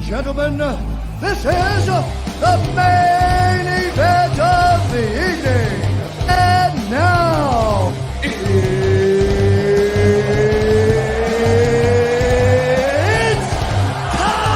gentlemen, this is the main event of the evening. And now, it's time!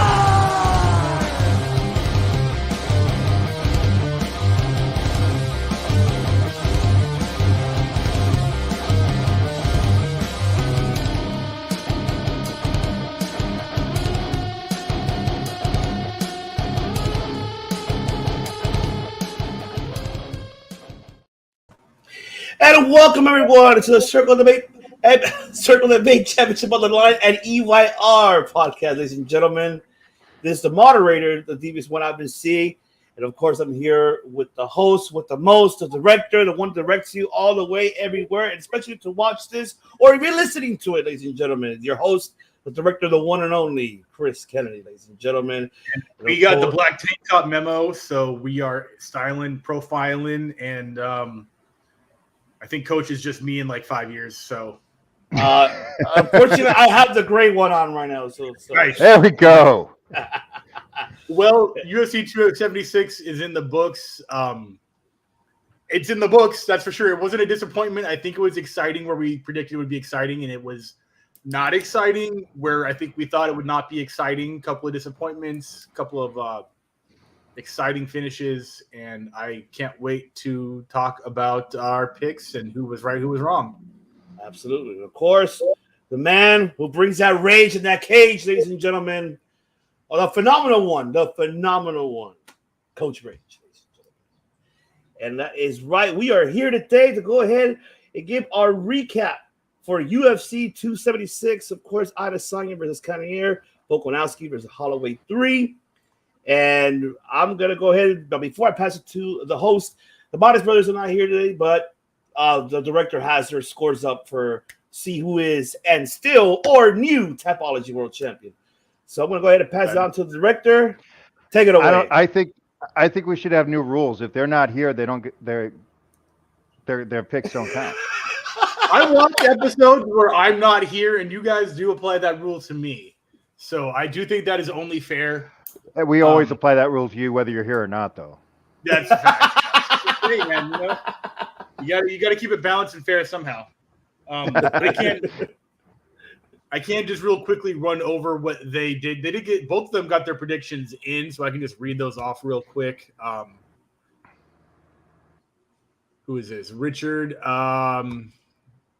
And welcome everyone to the Circle Debate Championship on the Line and EYR podcast, ladies and gentlemen. This is the moderator, the devious one I've been seeing, and of course I'm here with the host, with the most, the director, the one who directs you all the way everywhere, and especially to watch this or if you're listening to it, ladies and gentlemen. Your host, the director, the one and only Chris Kennedy, ladies and gentlemen. And we got the black tank top memo, so we are styling, profiling, and I think Coach is just me in like 5 years. So, unfortunately, I have the gray one on right now. So. Nice. There we go. Well, UFC 276 is in the books. It's in the books, that's for sure. It wasn't a disappointment. I think it was exciting where we predicted it would be exciting, and it was not exciting where I think we thought it would not be exciting. A couple of disappointments, a couple of exciting finishes, and I can't wait to talk about our picks and who was right, who was wrong. Absolutely. Of course, the man who brings that rage in that cage, ladies and gentlemen, the phenomenal one, Coach Rage. And that is right. We are here today to go ahead and give our recap for UFC 276. Of course, Adesanya versus Cannonier, Volkanovski versus Holloway 3. And I'm going to go ahead, but before I pass it to the host, the Modest Brothers are not here today, but the director has their scores up for see who is and still or new Tapology World Champion. So I'm going to go ahead and pass it on to the director. Take it away. I think we should have new rules. If they're not here, they don't get their picks don't count. I want episodes where I'm not here and you guys do apply that rule to me. So I do think that is only fair. We always apply that rule to you, whether you're here or not, though. That's a fact. Hey, man, you got to keep it balanced and fair somehow. But I can't just real quickly run over what they did. They did get both of them got their predictions in, so I can just read those off real quick. Who is this? Richard.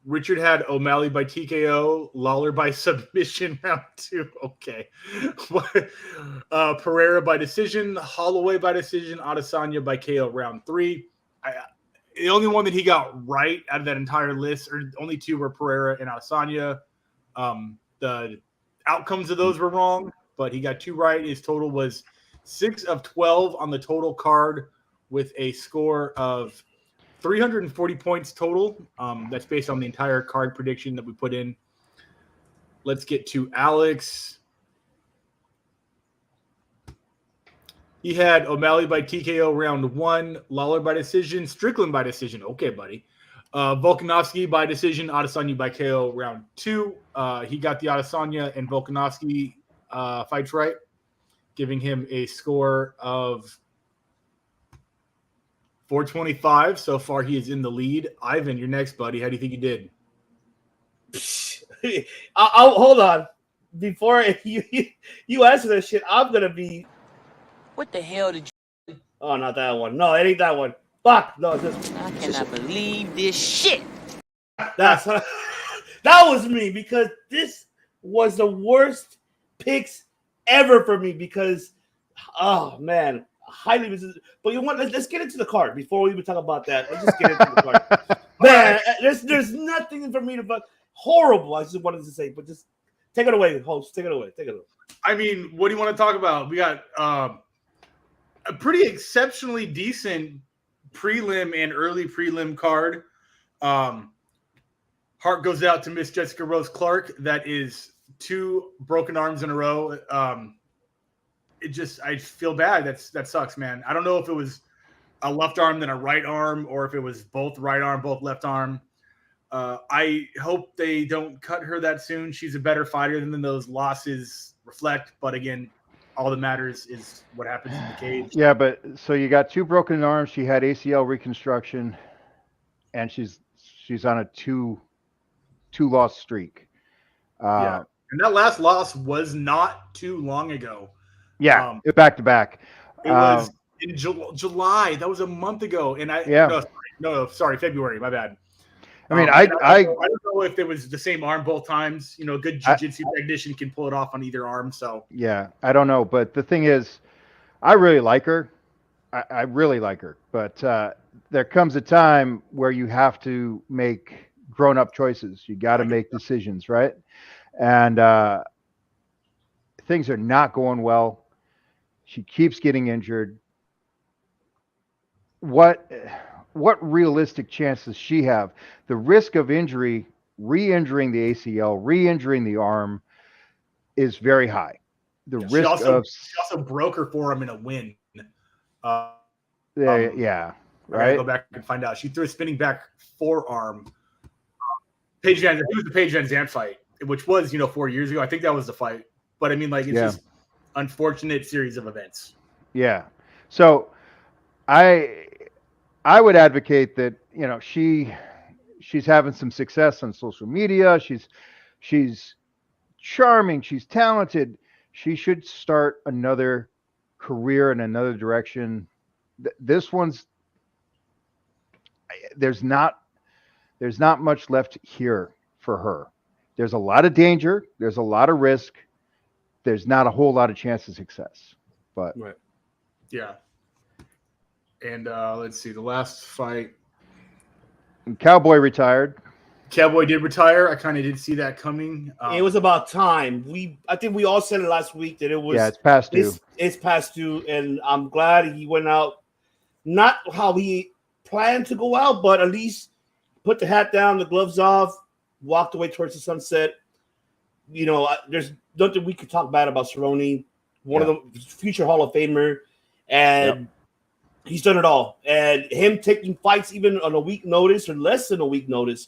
Richard had O'Malley by TKO, Lawler by submission round 2. Okay. Pereira by decision, Holloway by decision, Adesanya by KO round 3. The only one that he got right out of that entire list, or only 2 were Pereira and Adesanya. The outcomes of those were wrong, but he got 2 right. His total was 6 of 12 on the total card with a score of 340 points total. That's based on the entire card prediction that we put in. Let's get to Alex. He had O'Malley by TKO round 1, Lawler by decision, Strickland by decision. Okay, buddy. Volkanovski by decision, Adesanya by KO round 2. He got the Adesanya and Volkanovski fights right, giving him a score of 425. So far, he is in the lead. Ivan, you're next, buddy. How do you think you did? I'll hold on. Before you answer that shit, I'm going to be... What the hell did you... Oh, not that one. No, it ain't that one. Fuck. No, I cannot believe this shit. That was me, because this was the worst picks ever for me because, oh, man. Highly resistant. But you want let's get into the card before we even talk about that. Let's just get into the card. Man, there's nothing for me to but horrible. I just wanted to say, but just take it away, host. Take it away. I mean, what do you want to talk about? We got a pretty exceptionally decent prelim and early prelim card. Heart goes out to Miss Jessica Rose Clark. That is 2 broken arms in a row. I feel bad. That sucks, man. I don't know if it was a left arm than a right arm or if it was both right arm, both left arm. I hope they don't cut her that soon. She's a better fighter than those losses reflect. But again, all that matters is what happens in the cage. Yeah, but so you got 2 broken arms. She had ACL reconstruction, and she's on a two loss streak. Yeah, and that last loss was not too long ago. Yeah, back to back. It was in July. That was a month ago, and sorry, February. My bad. I mean, I don't know if it was the same arm both times. You know, a good jiu-jitsu technician can pull it off on either arm. So yeah, I don't know, but the thing is, I really like her. I really like her, but there comes a time where you have to make grown-up choices. You got to make decisions, right? And things are not going well. She keeps getting injured. What realistic chance does she have? The risk of injury, re-injuring the ACL, re-injuring the arm, is very high. She also broke her forearm in a win. Yeah, right. I gotta go back and find out. She threw a spinning back forearm. It was the Paige Van Zandt fight, which was 4 years ago. I think that was the fight. But I mean, like, it's just unfortunate series of events. Yeah. So I would advocate that, she's having some success on social media. She's charming. She's talented. She should start another career in another direction. This one's, there's not much left here for her. There's a lot of danger. There's a lot of risk. There's not a whole lot of chance of success. But right. Yeah. And let's see, the last fight. Cowboy retired. Cowboy did retire. I kind of did see that coming. It was about time. I think we all said it last week that it was. Yeah, it's past due. It's past due, and I'm glad he went out. Not how he planned to go out, but at least put the hat down, the gloves off, walked away towards the sunset. There's nothing we could talk bad about Cerrone, one of the future Hall of Famer, and he's done it all. And him taking fights even on a week notice or less than a week notice,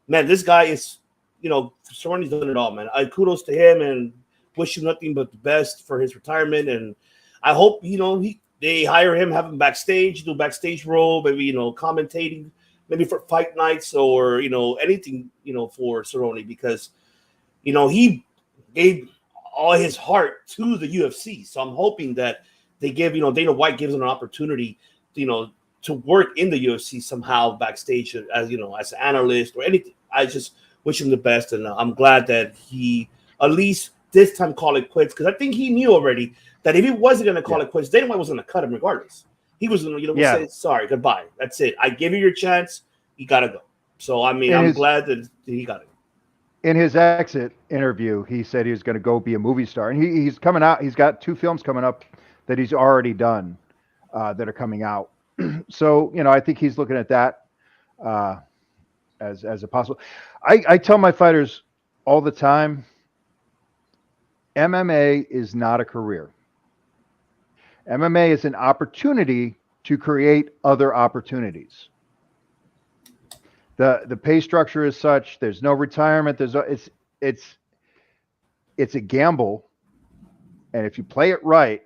man, this guy is, Cerrone's done it all, man. Kudos to him and wish him nothing but the best for his retirement. And I hope, they hire him, have him backstage, do backstage role, maybe, commentating, maybe for fight nights or, anything, for Cerrone, because, he gave all his heart to the UFC. So I'm hoping that they give, Dana White gives him an opportunity, to work in the UFC somehow backstage as, as an analyst or anything. I just wish him the best. And I'm glad that he at least this time called it quits, because I think he knew already that if he wasn't going to call it quits, Dana White was going to cut him regardless. He was going to, say, sorry, goodbye. That's it. I give you your chance. You got to go. So, I mean, I'm glad that he got it. In his exit interview, he said he was going to go be a movie star. And he's coming out. He's got 2 films coming up that he's already done that are coming out. So, I think he's looking at that as a possible. I tell my fighters all the time, MMA is not a career. MMA is an opportunity to create other opportunities. The pay structure is such. There's no retirement. It's a gamble, and if you play it right,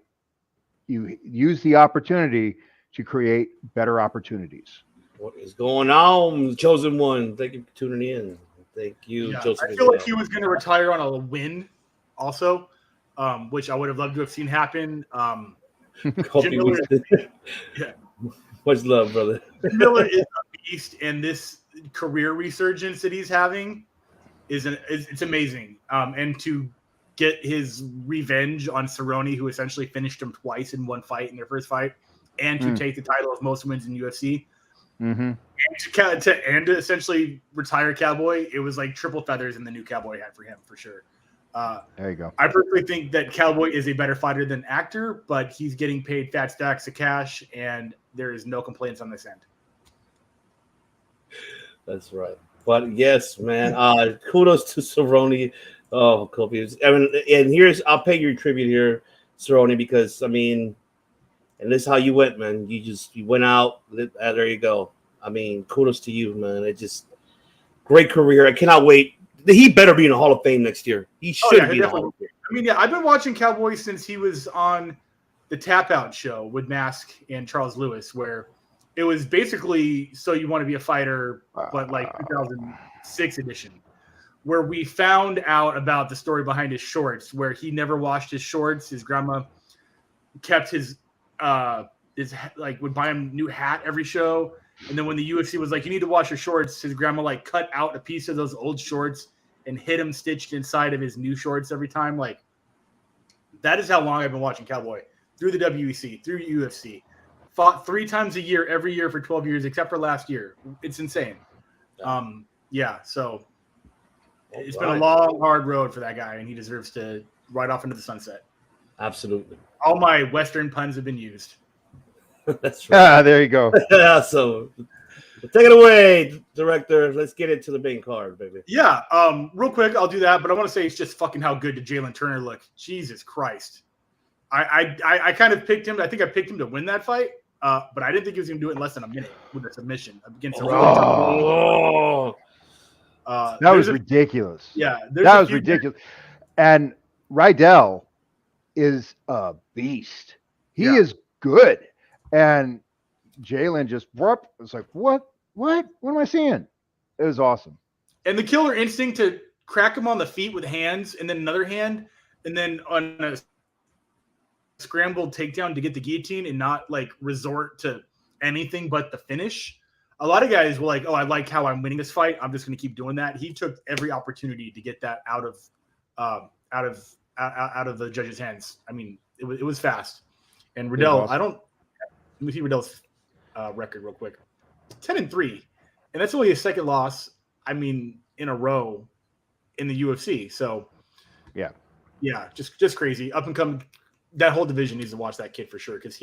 you use the opportunity to create better opportunities. What is going on, Chosen One? Thank you for tuning in. Thank you, Joseph. I feel like he was going to retire on a win, also, which I would have loved to have seen happen. Much love, brother. Miller is a beast, and this career resurgence that he's having it's amazing. And to get his revenge on Cerrone, who essentially finished him twice in one fight in their first fight, and to take the title of most wins in UFC, and to essentially retire Cowboy, it was like triple feathers in the new Cowboy hat for him, for sure. There you go. I personally think that Cowboy is a better fighter than actor, but he's getting paid fat stacks of cash, and there is no complaints on this end. That's right. But yes, man, kudos to Cerrone. Oh, copious. I mean, and I'll pay your tribute here, Cerrone, because I mean, and this is how you went, man. You went out. There you go. I mean, kudos to you, man. It just great career. I cannot wait. He better be in the Hall of Fame next year. He should be in the Hall of Fame. I mean, yeah, I've been watching Cowboy since he was on the Tap Out show with Mask and Charles Lewis, where it was basically So You Want to Be a Fighter, but like 2006 edition, where we found out about the story behind his shorts, where he never washed his shorts. His grandma kept his like would buy him a new hat every show. And then when the UFC was like, you need to wash your shorts, his grandma like cut out a piece of those old shorts and hid him stitched inside of his new shorts every time. Like, that is how long I've been watching Cowboy, through the WEC, through UFC. Fought 3 times a year, every year for 12 years, except for last year. It's insane. Yeah, so it's been a long, hard road for that guy, and he deserves to ride off into the sunset. Absolutely. All my Western puns have been used. That's right. There you go. Yeah, so take it away, director. Let's get into the main card, baby. Yeah, real quick, I'll do that, but I want to say it's just fucking how good did Jalen Turner look. Jesus Christ. I kind of picked him. I think I picked him to win that fight, but I didn't think he was going to do it in less than a minute with a submission against a Oh. That was ridiculous. Yeah. That was ridiculous. And Rydell is a beast. He is good. And Jalen just was like, what am I seeing? It was awesome. And the killer instinct to crack him on the feet with hands and then another hand, and then on a scrambled takedown to get the guillotine and not like resort to anything but the finish. A lot of guys were like, oh, I like how I'm winning this fight, I'm just going to keep doing that. He took every opportunity to get that out of the judge's hands. I mean, it was fast. And Riddell, awesome. Let me see Riddell's record real quick. 10-3, and that's only his second loss, I mean, in a row in the UFC. So yeah, just crazy. Up and coming. That whole division needs to watch that kid for sure, because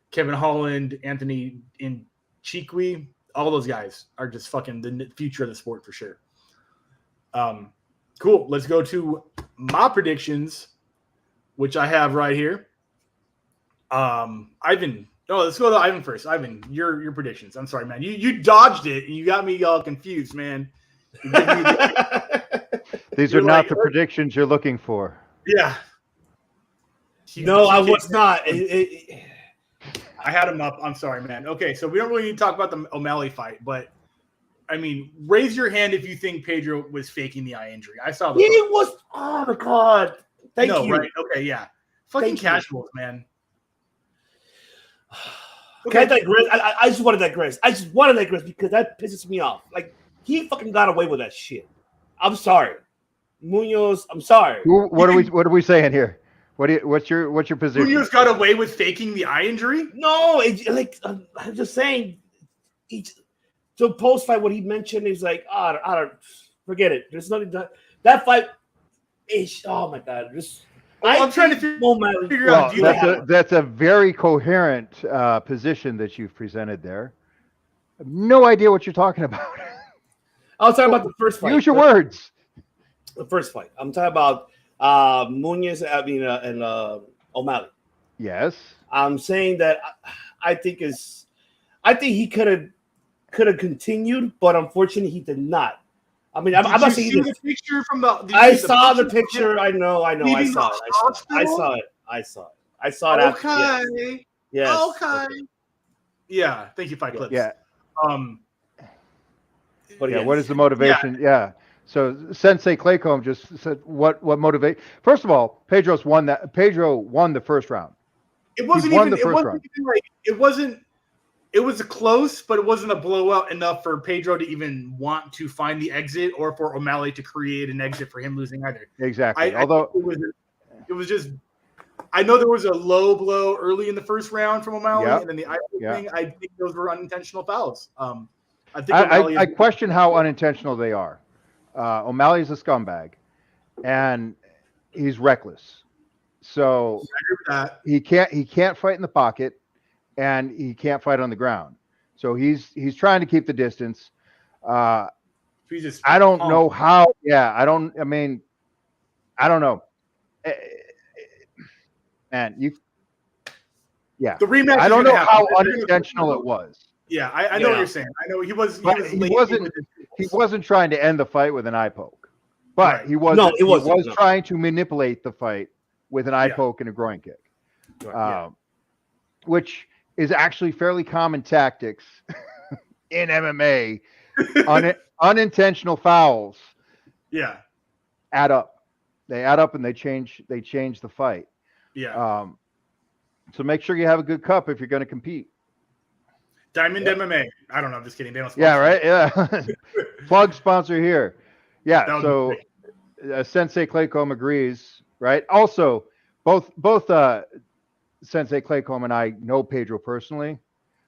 Kevin Holland, Anthony Nchikwi, all those guys are just fucking the future of the sport for sure. Cool. Let's go to my predictions, which I have right here. Ivan. Oh, let's go to Ivan first. Ivan, your predictions. I'm sorry, man. You dodged it. You got me all confused, man. These are not the predictions you're looking for. Yeah. No, I was not. I had him up. I'm sorry, man. Okay, so we don't really need to talk about the O'Malley fight, but I mean, raise your hand if you think Pedro was faking the eye injury. I saw the He was. Oh my god. Thank you. Right? Okay, yeah. Fucking casuals, man. Okay. Can I digress? I just want to digress. Because that pisses me off. Like, he fucking got away with that shit. I'm sorry, Munoz. I'm sorry. What are we saying here? What's your position? Munoz got away with faking the eye injury? No, I'm just saying. So post fight, what he mentioned is like, I don't forget it. There's nothing done. That fight is. Oh my god. I'm trying to figure out. That's a very coherent position that you've presented there. I have no idea what you're talking about. I was talking about the first fight. Use your words. The first fight. I'm talking about Munoz, and O'Malley. Yes. I'm saying that I think he could have continued, but unfortunately he did not. I mean, I'm not saying the picture from the. I saw the picture. I know. I saw it. I saw it. Okay. Yes. Okay. Yeah. Thank you, Fight Clips. Yeah. But yeah. What is the motivation? Yeah. So Sensei Claycomb just said, "What motivate?" First of all, Pedro won the first round. It wasn't even. It wasn't. It was close, but it wasn't a blowout enough for Pedro to even want to find the exit, or for O'Malley to create an exit for him losing either. Exactly. Although it was just, I know there was a low blow early in the first round from O'Malley, and then the eye thing. I think those were unintentional fouls. I think I question how unintentional they are. O'Malley's a scumbag, and he's reckless. So he can't fight in the pocket. And he can't fight on the ground, so he's trying to keep the distance. I don't know how. Yeah, I don't know. Man, the rematch. I don't know how unintentional it was. Yeah, I know what you're saying. I know he wasn't. He wasn't trying to end the fight with an eye poke. But Right. he wasn't. it wasn't, He was no. trying to manipulate the fight with an eye Yeah. poke and a groin kick, Yeah. which is actually fairly common tactics in MMA. Unintentional fouls Yeah. add up. They add up and they change the fight. Yeah. So make sure you have a good cup if you're going to compete. Diamond MMA. I don't know. I'm just kidding. They don't Yeah, sponsor me. right. Yeah. Plug sponsor here. That Yeah. would So be great. Sensei Claycomb agrees, right? Also, both Sensei Claycomb and I know Pedro personally,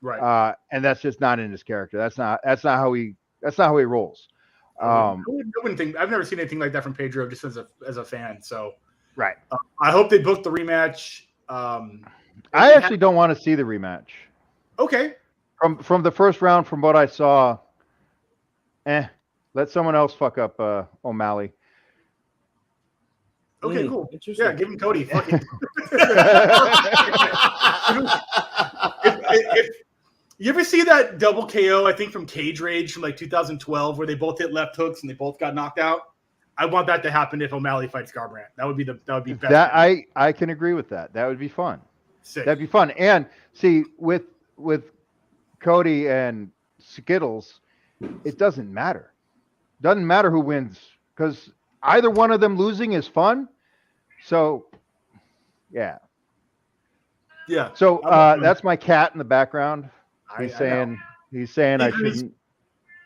Right. and that's just not in his character. That's not how he rolls. I wouldn't think. I've never seen anything like that from Pedro, just as a fan. So Right. I hope they book the rematch. I actually don't want to see the rematch. Okay. From the first round, from what I saw, let someone else fuck up O'Malley. Okay, cool. Interesting. Yeah, give him Cody. Fuck it. if you ever see that double KO, I think from Cage Rage from like 2012, where they both hit left hooks and they both got knocked out. I want that to happen if O'Malley fights Garbrandt. That would be best. That I can agree with that. That would be fun. Sick. That'd be fun. And see, with Cody and Skittles, it doesn't matter. Doesn't matter who wins, because either one of them losing is fun. So, yeah. Yeah. So that's my cat in the background. He's I saying know. I shouldn't.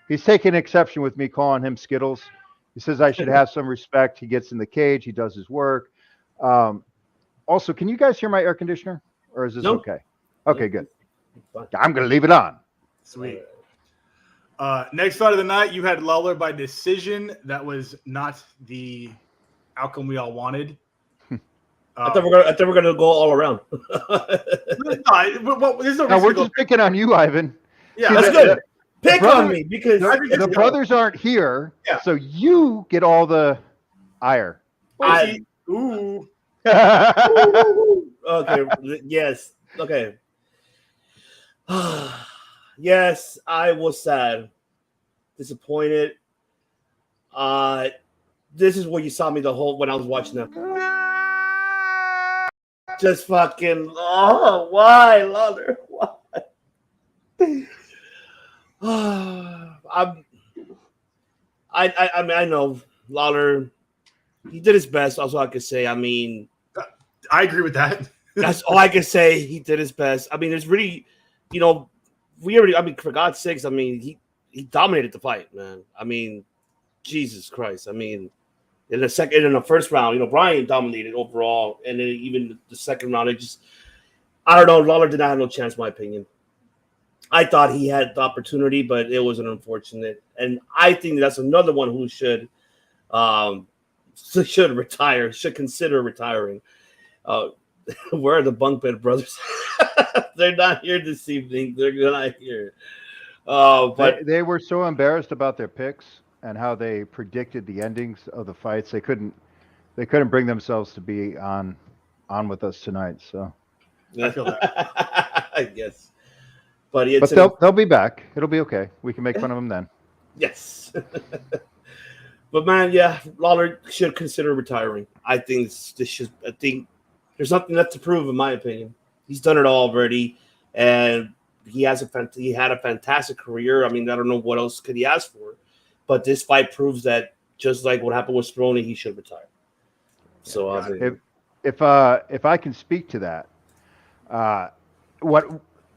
He's taking exception with me calling him Skittles. He says I should have some respect. He gets in the cage. He does his work. Also, can you guys hear my air conditioner, or is this Nope. okay? Okay, good. Fine. I'm gonna leave it on. Sweet. Next fight of the night, you had Lawler by decision. That was not the outcome we all wanted. I thought we're gonna go all around. There's no No, reason we're to go. just picking on you, Ivan. Yeah, See, That's the- good. Pick brother- on me because The brothers aren't here, Yeah. so you get all the ire. Ooh. okay. Yes. Okay. Yes, I was sad, disappointed. This is where you saw me when I was watching them. Just fucking. Oh, why, Lawler? Why? I know Lawler. He did his best. That's all I could say. I mean, I agree with that. that's all I can say. He did his best. I mean, it's really, for God's sakes, I mean, he dominated the fight, man. I mean, Jesus Christ. I mean, in the first round, Brian dominated overall, and then even the second round, I don't know. Lawler did not have no chance, in my opinion. I thought he had the opportunity, but it was an unfortunate. And I think that's another one who should retire, should consider retiring. Where are the bunk bed brothers? They're not here this evening. They're not here. But they were so embarrassed about their picks and how they predicted the endings of the fights. They couldn't bring themselves to be on with us tonight. So I feel that. I guess. But they'll be back. It'll be okay. We can make fun of them then. Yes. But man, yeah, Lawler should consider retiring. I think there's nothing left to prove, in my opinion. He's done it all already, and he had a fantastic career. I mean, I don't know what else could he ask for, but this fight proves that just like what happened with Cerrone, he should retire. So if I can speak to that,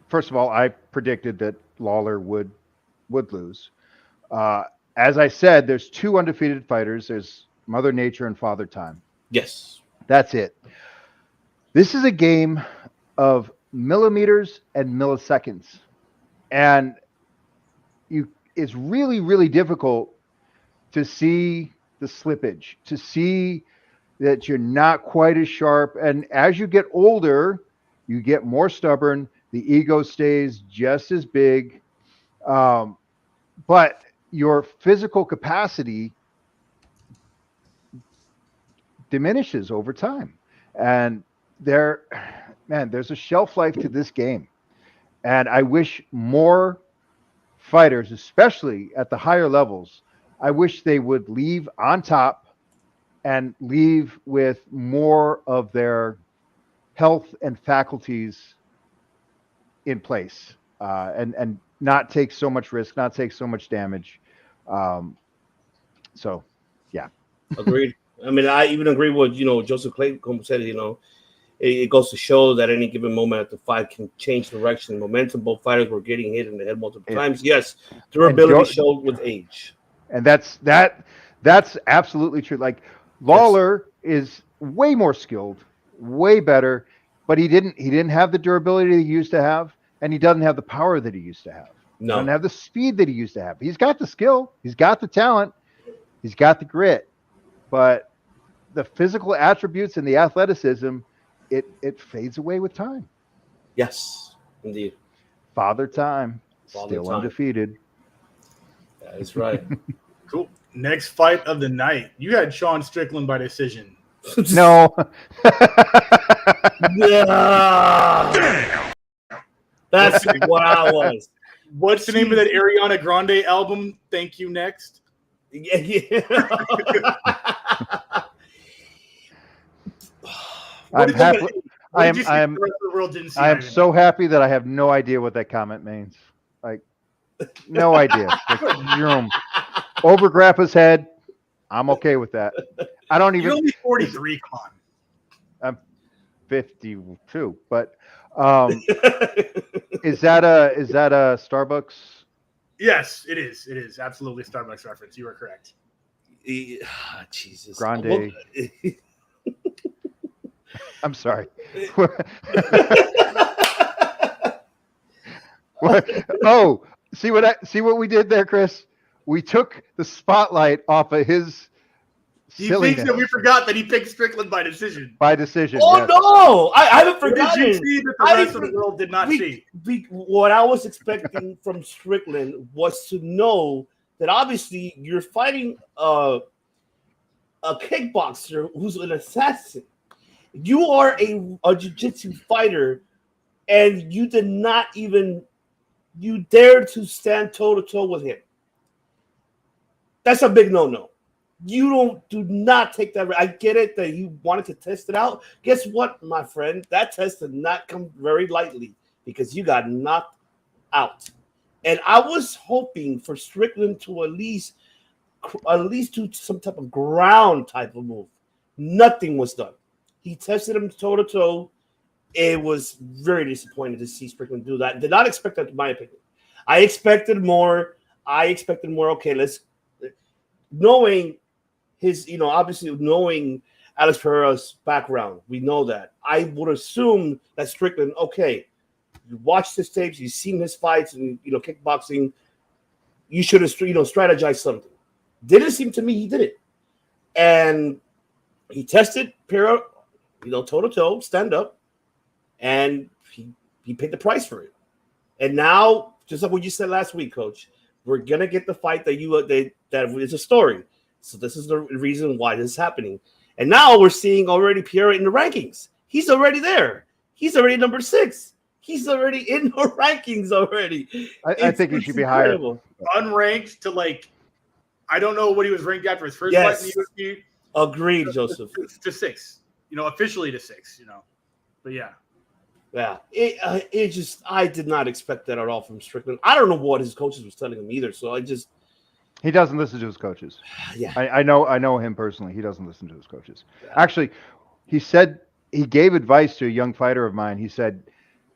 first of all, I predicted that Lawler would lose. As I said, there's two undefeated fighters. There's Mother Nature and Father Time. yes. That's it. This is a game of millimeters and milliseconds. And it's really, really difficult to see the slippage, to see that you're not quite as sharp. And as you get older, you get more stubborn. The ego stays just as big. But your physical capacity diminishes over time. And there's a shelf life to this game. And I wish more fighters, especially at the higher levels, I wish they would leave on top and leave with more of their health and faculties in place, and not take so much risk, not take so much damage. So, yeah. Agreed. I mean, I even agree with Joseph Clayton said. It goes to show that any given moment at the fight can change direction, momentum. Both fighters were getting hit in the head multiple times. Yes, durability showed with age, and that's absolutely true. Like Lawler is way more skilled, way better, but he didn't have the durability he used to have, and he doesn't have the power that he used to have. No. He doesn't have the speed that he used to have. He's got the skill, he's got the talent, he's got the grit, but the physical attributes and the athleticism, it fades away with time. Yes, indeed. Father Time, still undefeated. That is right. Cool. Next fight of the night. You had Sean Strickland by decision. No. Yeah. That's what I was. What's the name of that Ariana Grande album? Thank You Next. Yeah. I am so happy that I have no idea what that comment means. Like, no idea. Like, over Grappa's head. I'm okay with that. I don't even. You're only 43. Come on. I'm 52, but is that a Starbucks? Yes, it is. It is absolutely Starbucks reference. You are correct. Jesus. Grande. I'm sorry. Oh, see what we did there, Chris? We took the spotlight off of his silliness. He thinks that we forgot that he picked Strickland by decision. By decision. Oh, yes. no! I haven't forgotten. Did you see that the rest of the world did not see? What I was expecting from Strickland was to know that obviously you're fighting a kickboxer who's an assassin. You are a jiu-jitsu fighter, and you did not even dared to stand toe-to-toe with him. That's a big no-no. Do not take that. I get it that you wanted to test it out. Guess what, my friend? That test did not come very lightly because you got knocked out. And I was hoping for Strickland to at least do some type of ground type of move. Nothing was done. He tested him toe-to-toe. It was very disappointing to see Strickland do that. Did not expect that, in my opinion. I expected more. Okay, knowing his, obviously knowing Alex Pereira's background, we know that. I would assume that Strickland, okay, you watched his tapes, you've seen his fights, and kickboxing. You should have, strategized something. Didn't seem to me he did it, and he tested Pereira, toe-to-toe, stand up, and he paid the price for it. And now, just like what you said last week, Coach, we're gonna get the fight that is a story. So this is the reason why this is happening. And now we're seeing already Pereira in the rankings. He's already there. He's already number 6. He's already in the rankings already. I think he should be higher. Unranked to I don't know what he was ranked after his first fight in the UFC. Agreed, Joseph. To 6, officially to 6, but yeah. Yeah, it just, I did not expect that at all from Strickland. I don't know what his coaches was telling him either. So he doesn't listen to his coaches. Yeah, I know him personally. He doesn't listen to his coaches. Yeah. Actually, he said he gave advice to a young fighter of mine. He said,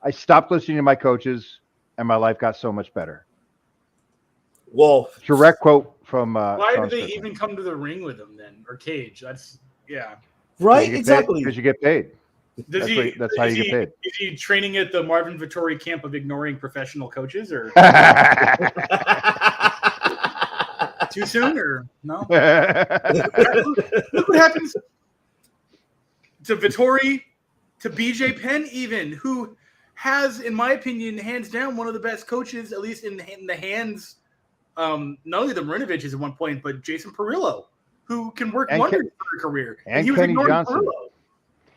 "I stopped listening to my coaches, and my life got so much better." Well, direct quote from. Why did they even come to the ring with him then, or cage? That's right. Exactly, because you get paid. That's how you get paid. Is he training at the Marvin Vittori camp of ignoring professional coaches, or too soon, or no? Look what happens to Vittori, to BJ Penn, even, who has, in my opinion, hands down, one of the best coaches, at least in the hands. Not only the Marinoviches at one point, but Jason Perillo, who can work wonders for a career. And he was Kenny Johnson. Perillo.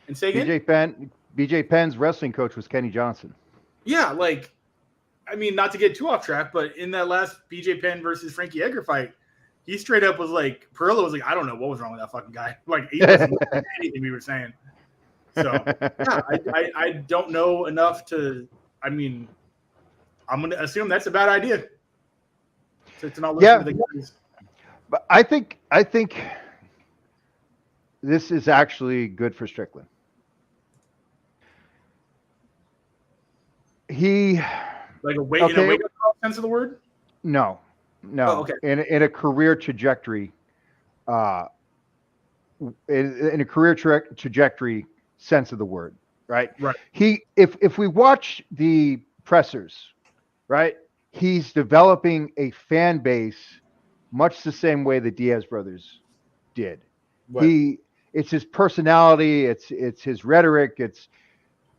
And say again? BJ Penn's wrestling coach was Kenny Johnson. Yeah, not to get too off track, but in that last BJ Penn versus Frankie Edgar fight, he straight up was like, Perillo was like, I don't know what was wrong with that fucking guy. Like, he wasn't listening to anything we were saying. So, yeah, I don't know enough to, I mean, I'm going to assume that's a bad idea. To not listen to the guys. But I think this is actually good for Strickland. He like a wake up sense of the word? No. Oh, okay. In a career trajectory, in a career trajectory sense of the word, right? Right. If we watch the pressers, right, he's developing a fan base much the same way the Diaz brothers did. Right. It's his personality, it's his rhetoric,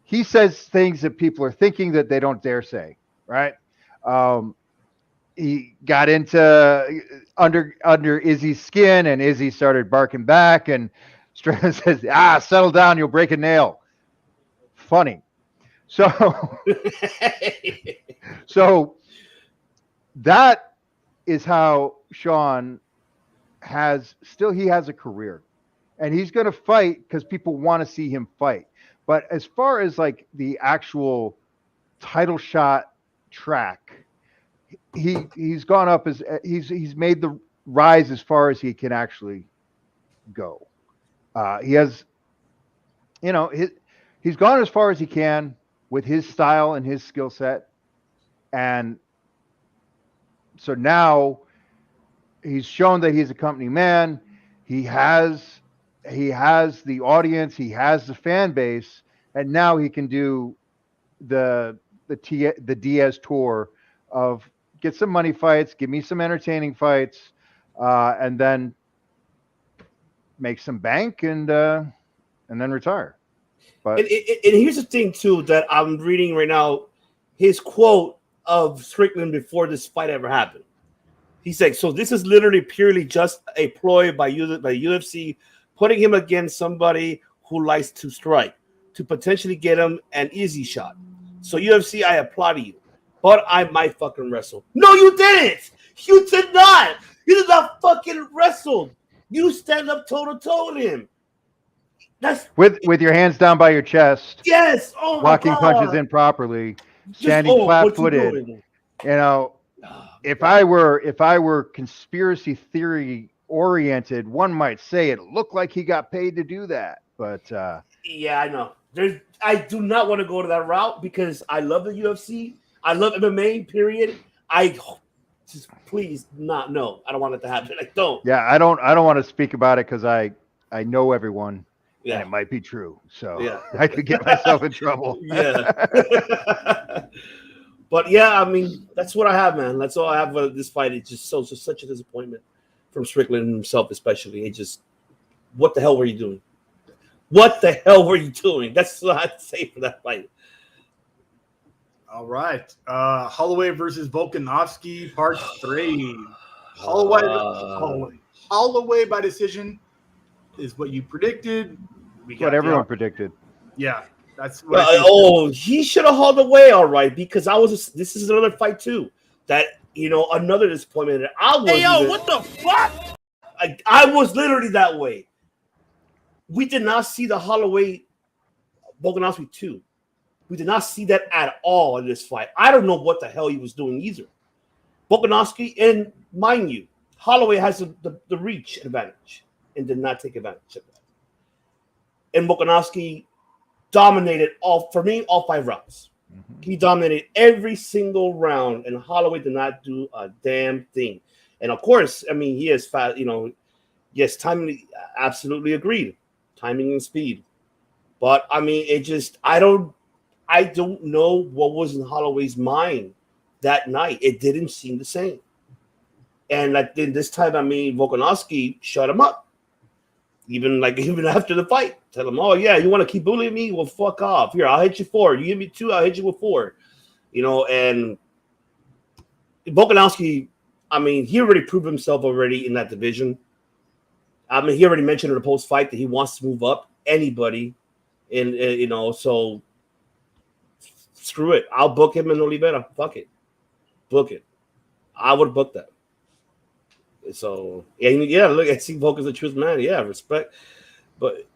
he says things that people are thinking that they don't dare say, right? He got into under Izzy's skin, and Izzy started barking back, and Strickland says, settle down, you'll break a nail. Funny. So that is how Sean has a career, and he's going to fight because people want to see him fight. But as far as like the actual title shot track, he's gone up as he's made the rise as far as he can actually go. He has, he's gone as far as he can with his style and his skill set, and so now he's shown that he's a company man. He has the audience, he has the fan base, and now he can do the Diaz tour of get some money fights, give me some entertaining fights, and then make some bank and then retire. But and here's the thing too that I'm reading right now, his quote of Strickland before this fight ever happened. He's like, so this is literally purely just a ploy by UFC, putting him against somebody who likes to strike to potentially get him an easy shot. So UFC, I applaud you, but I might fucking wrestle. No, you didn't. You did not. You did not fucking wrestle. You stand up toe to toe with him. That's with your hands down by your chest. Yes. Oh my blocking God. punches improperly, standing flat-footed. If I were conspiracy theory oriented, one might say it looked like he got paid to do that. But yeah, I know. I do not want to go to that route because I love the UFC. I love MMA. Period. I just please not. No, I don't want it to happen. I don't. Yeah, I don't want to speak about it because I know everyone. Yeah, and it might be true. So yeah. I could get myself in trouble. Yeah. But yeah, I mean, that's what I have, man. That's all I have for this fight. It's just such a disappointment from Strickland himself, especially. It just, what the hell were you doing? What the hell were you doing? That's what I have to say for that fight. All right. Holloway versus Volkanovski, part 3. Holloway by decision is what you predicted. What everyone predicted. Yeah. That's what he should have hauled away, all right, because this is another fight too. That another disappointment. What the fuck? I was literally that way. We did not see the Holloway Volkanovski 2. We did not see that at all in this fight. I don't know what the hell he was doing either. Volkanovski, and mind you, Holloway has the reach advantage and did not take advantage of that. And Volkanovski dominated all 5 rounds. Mm-hmm. He dominated every single round, and Holloway did not do a damn thing. And of course, I mean, he is fast. Yes, timing. Absolutely agreed. Timing and speed. But I mean, it just I don't know what was in Holloway's mind that night. It didn't seem the same. And this time, I mean, Volkanovski shut him up. Even after the fight, tell him, oh yeah, you want to keep bullying me? Well, fuck off. Here, I'll hit you 4. You hit me 2, I'll hit you with 4. And Volkanovski, I mean, he already proved himself already in that division. I mean, he already mentioned in the post-fight that he wants to move up anybody. And, so screw it. I'll book him in Oliveira. Fuck it. Book it. I would book that. So yeah. Look, I see Volk as a truth man. Yeah, respect. But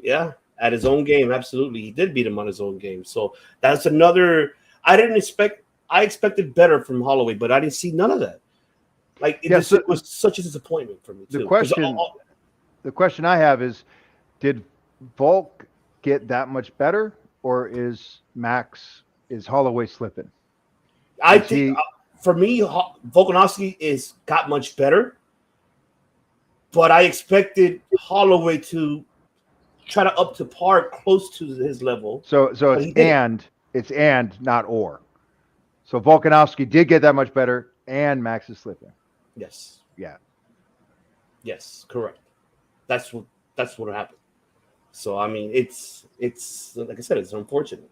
yeah, at his own game, absolutely, he did beat him on his own game. So that's another. I didn't expect. I expected better from Holloway, but I didn't see none of that. Like it was such a disappointment for me too. The question I have is, did Volk get that much better, or is Holloway slipping? I think for me, Volkanovski got much better, but I expected Holloway to try to up to par, close to his level. So it's not or. So Volkanovski did get that much better, and Max is slipping. Yes. Yeah. Yes, correct. That's what happened. So I mean, it's like I said, it's unfortunate.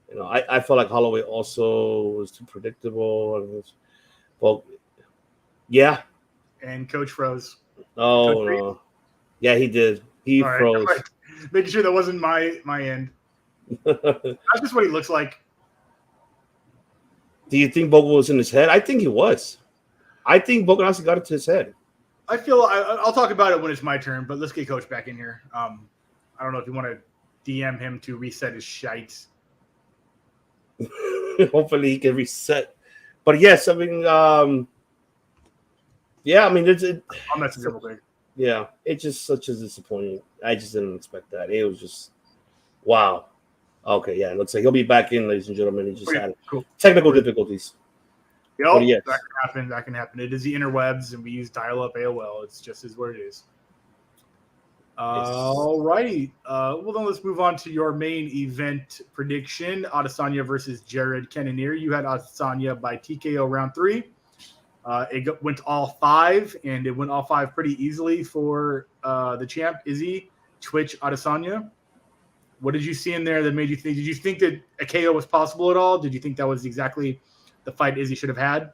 You know, I felt like Holloway also was too predictable. Well, yeah. And Coach froze. Oh no. Yeah, he did. He froze. Right. Making sure that wasn't my end. That's just what he looks like. Do you think Bogle was in his head? I think he was. I think Volkanovski got it to his head. I feel I'll talk about it when it's my turn, but let's get Coach back in here. I don't know if you want to DM him to reset his shite. Hopefully he can reset. But yes, I mean, yeah, I mean, I'm not real big. Yeah, it's just such a disappointing. I just didn't expect that. It was just, wow. Okay, yeah, it looks like he'll be back in, ladies and gentlemen. He just had technical difficulties. Yep, yes. That can happen. That can happen. It is the interwebs, and we use dial-up AOL. It's just as what it is. All righty. Well, then let's move on to your main event prediction. Adesanya versus Jared Cannonier. You had Adesanya by TKO round 3. It went all 5, and it went all 5 pretty easily for the champ, Izzy Twitch Adesanya. What did you see in there that made you think? Did you think that a KO was possible at all? Did you think that was exactly the fight Izzy should have had?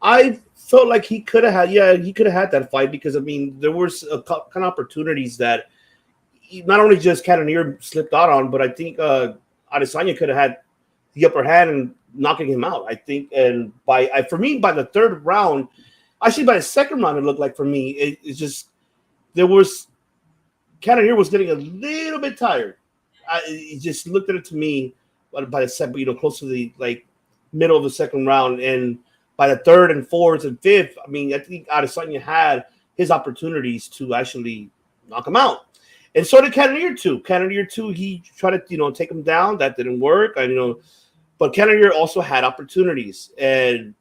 I felt like he could have had that fight because, I mean, there were kind of opportunities that not only just Cannonier slipped out on, but I think Adesanya could have had the upper hand and knocking him out, I think. And for me, by the third round, actually by the second round, it looked like for me, it's just Cannonier was getting a little bit tired. He just looked at it to me by the second, close to the middle of the second round, and by the third and fourth and fifth, I mean, I think Adesanya had his opportunities to actually knock him out, and so did Cannonier too. Cannonier too, he tried to take him down. That didn't work. But Cannonier also had opportunities, and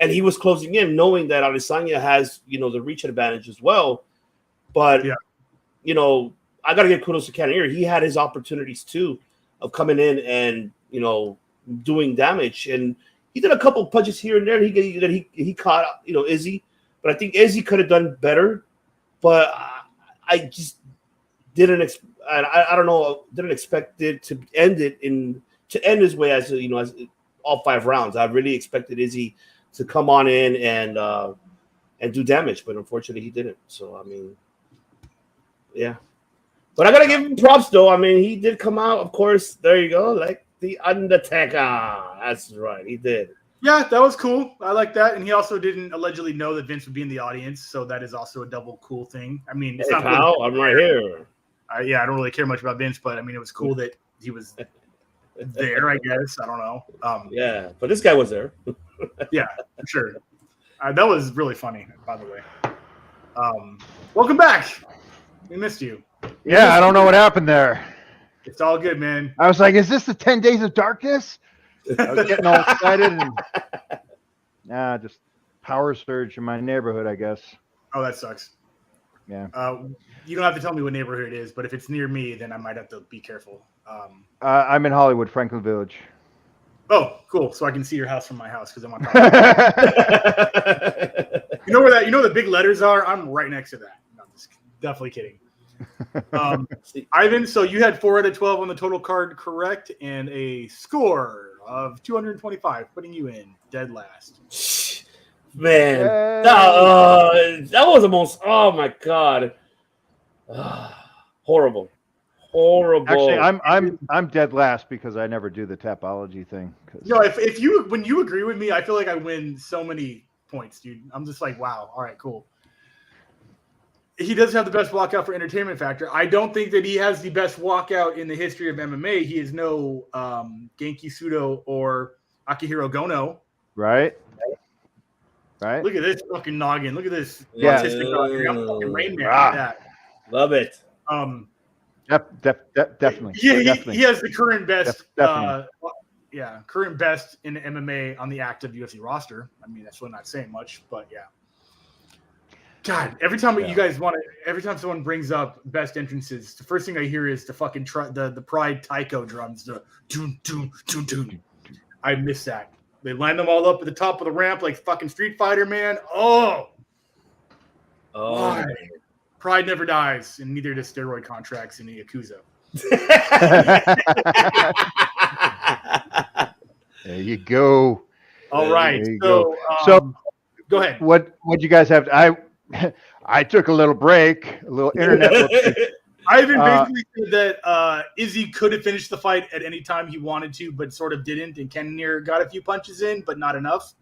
he was closing in, knowing that Adesanya has the reach advantage as well. But I got to give kudos to Cannonier. He had his opportunities too of coming in and doing damage, and he did a couple punches here and there. He caught Izzy, but I think Izzy could have done better. But I just didn't expect it to end his way as all 5 rounds. I really expected Izzy to come on in and do damage, but unfortunately he didn't. So I mean, yeah. But I gotta give him props though. I mean, he did come out, of course. There you go, like the Undertaker. That's right, he did. Yeah, that was cool. I like that. And he also didn't allegedly know that Vince would be in the audience, so that is also a double cool thing. I mean, it's not pal, I'm right here. Yeah, I don't really care much about Vince, but I mean, it was cool that he was there, I guess. I don't know. Yeah, but this guy was there. Yeah, for sure. That was really funny, by the way. Welcome back. We missed you. Yeah, I don't know what happened there. It's all good, man. I was like, is this the 10 Days of Darkness? I was getting all excited. And just power surge in my neighborhood, I guess. Oh, that sucks. Yeah. You don't have to tell me what neighborhood it is, but if it's near me, then I might have to be careful. I'm in Hollywood, Franklin Village. Oh, cool. So I can see your house from my house because I'm on top of it. You know where the big letters are? I'm right next to that. No, I'm just definitely kidding. Ivan, so you had 4 out of 12 on the total card, correct, and a score of 225, putting you in dead last. Man, that was the most. Oh my god, horrible. Actually, I'm dead last because I never do the Tapology thing. When you agree with me, I feel like I win so many points, dude. I'm just like, wow. All right, cool. he does have the best walkout for entertainment factor. I don't think that he has the best walkout in the history of MMA. He is no Genki Sudo or Akihiro Gono. Right. Look at this fucking noggin. Look at this Yeah. autistic noggin. I'm fucking Rain Man. Look at that. Love it. Definitely. He has the current best. Definitely. Current best in MMA on the active UFC roster. I mean, that's really not saying much, but yeah. God, every time every time someone brings up best entrances, the first thing I hear is the fucking the Pride taiko drums. The doon doon doon doon. I miss that. They line them all up at the top of the ramp like fucking Street Fighter, man. Oh. Why? Pride never dies, and neither does steroid contracts in the Yakuza. There you go. All right. So go ahead. What you guys have? I took a little break, a little internet. Ivan basically said that Izzy could have finished the fight at any time he wanted to, but sort of didn't. And Cannonier got a few punches in, but not enough.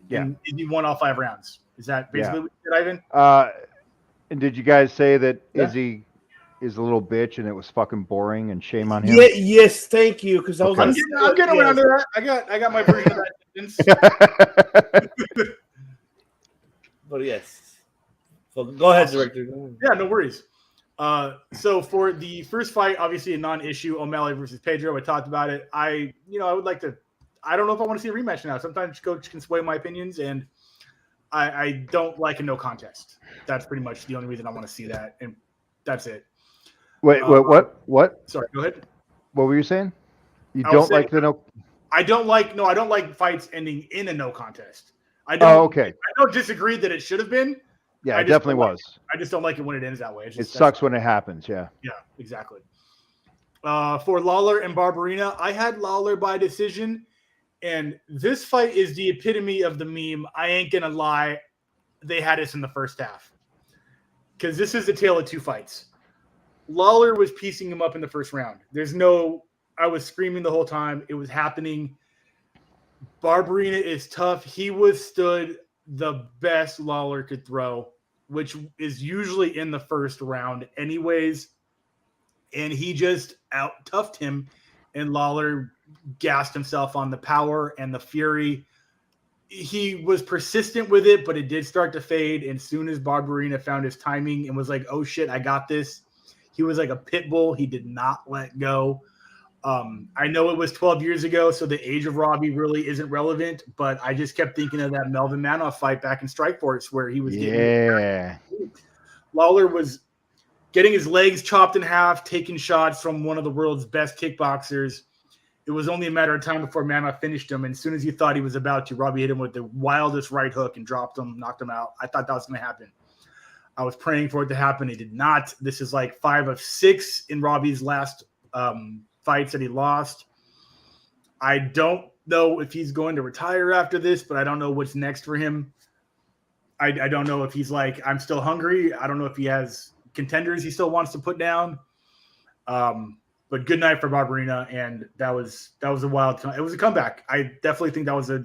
Yeah. And Izzy won all 5 rounds. Is that basically what you said, Ivan? And did you guys say that Izzy is a little bitch and it was fucking boring and shame on him? Yeah, yes, thank you. Because I was I'm getting around to that. I got my version of that sentence. But yes. So go ahead, director. Yeah, no worries. So for the first fight, obviously a non-issue, O'Malley versus Pedro. I talked about it. I would like to. I don't know if I want to see a rematch now. Sometimes coach can sway my opinions, and I don't like a no contest. That's pretty much the only reason I want to see that, and that's it. Wait, what? Sorry, go ahead. What were you saying? You don't like the no? I don't like fights ending in a no contest. I don't. Oh, okay. I don't disagree that it should have been. Yeah, it definitely was. I just don't like it when it ends that way. It sucks when it happens. Yeah. Yeah, exactly. For Lawler and Barberina, I had Lawler by decision, and this fight is the epitome of the meme. I ain't gonna lie, they had us in the first half because this is the tale of 2 fights. Lawler was piecing him up in the first round. I was screaming the whole time. It was happening. Barberina is tough. He withstood the best Lawler could throw, which is usually in the first round anyways. And he just out-toughed him, and Lawler gassed himself on the power and the fury. He was persistent with it, but it did start to fade. And as soon as Barberina found his timing and was like, oh shit, I got this. He was like a pit bull. He did not let go. I know it was 12 years ago, so the age of Robbie really isn't relevant, but I just kept thinking of that Melvin Manoff fight back in Strikeforce where he was Lawler was getting his legs chopped in half, taking shots from one of the world's best kickboxers. It was only a matter of time before Manoff finished him, and as soon as he thought he was about to, Robbie hit him with the wildest right hook and dropped him, knocked him out. I thought that was going to happen. I was praying for it to happen. It did not. This is like 5 of 6 in Robbie's last fights that he lost. I don't know if he's going to retire after this, but I don't know what's next for him. I don't know if he's like, I'm still hungry. I don't know if he has contenders he still wants to put down. But good night for Barberina, and that was a wild. It was a comeback. I definitely think that was a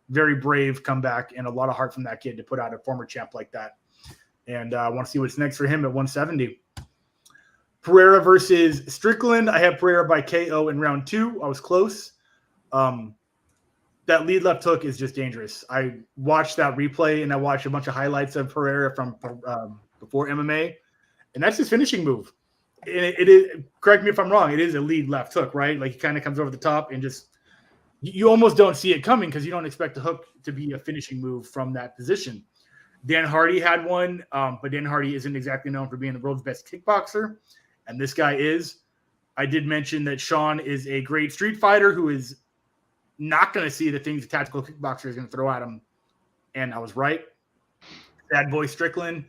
very brave comeback and a lot of heart from that kid to put out a former champ like that. And I want to see what's next for him at 170. Pereira versus Strickland. I had Pereira by KO in round 2. I was close. That lead left hook is just dangerous. I watched that replay and I watched a bunch of highlights of Pereira from before MMA, and that's his finishing move. And it is, correct me if I'm wrong, it is a lead left hook, right? Like he kind of comes over the top and just you almost don't see it coming because you don't expect the hook to be a finishing move from that position. Dan Hardy had one, but Dan Hardy isn't exactly known for being the world's best kickboxer, and this guy is. I did mention that Sean is a great street fighter who is not going to see the things a tactical kickboxer is going to throw at him, and I was right. Bad boy Strickland.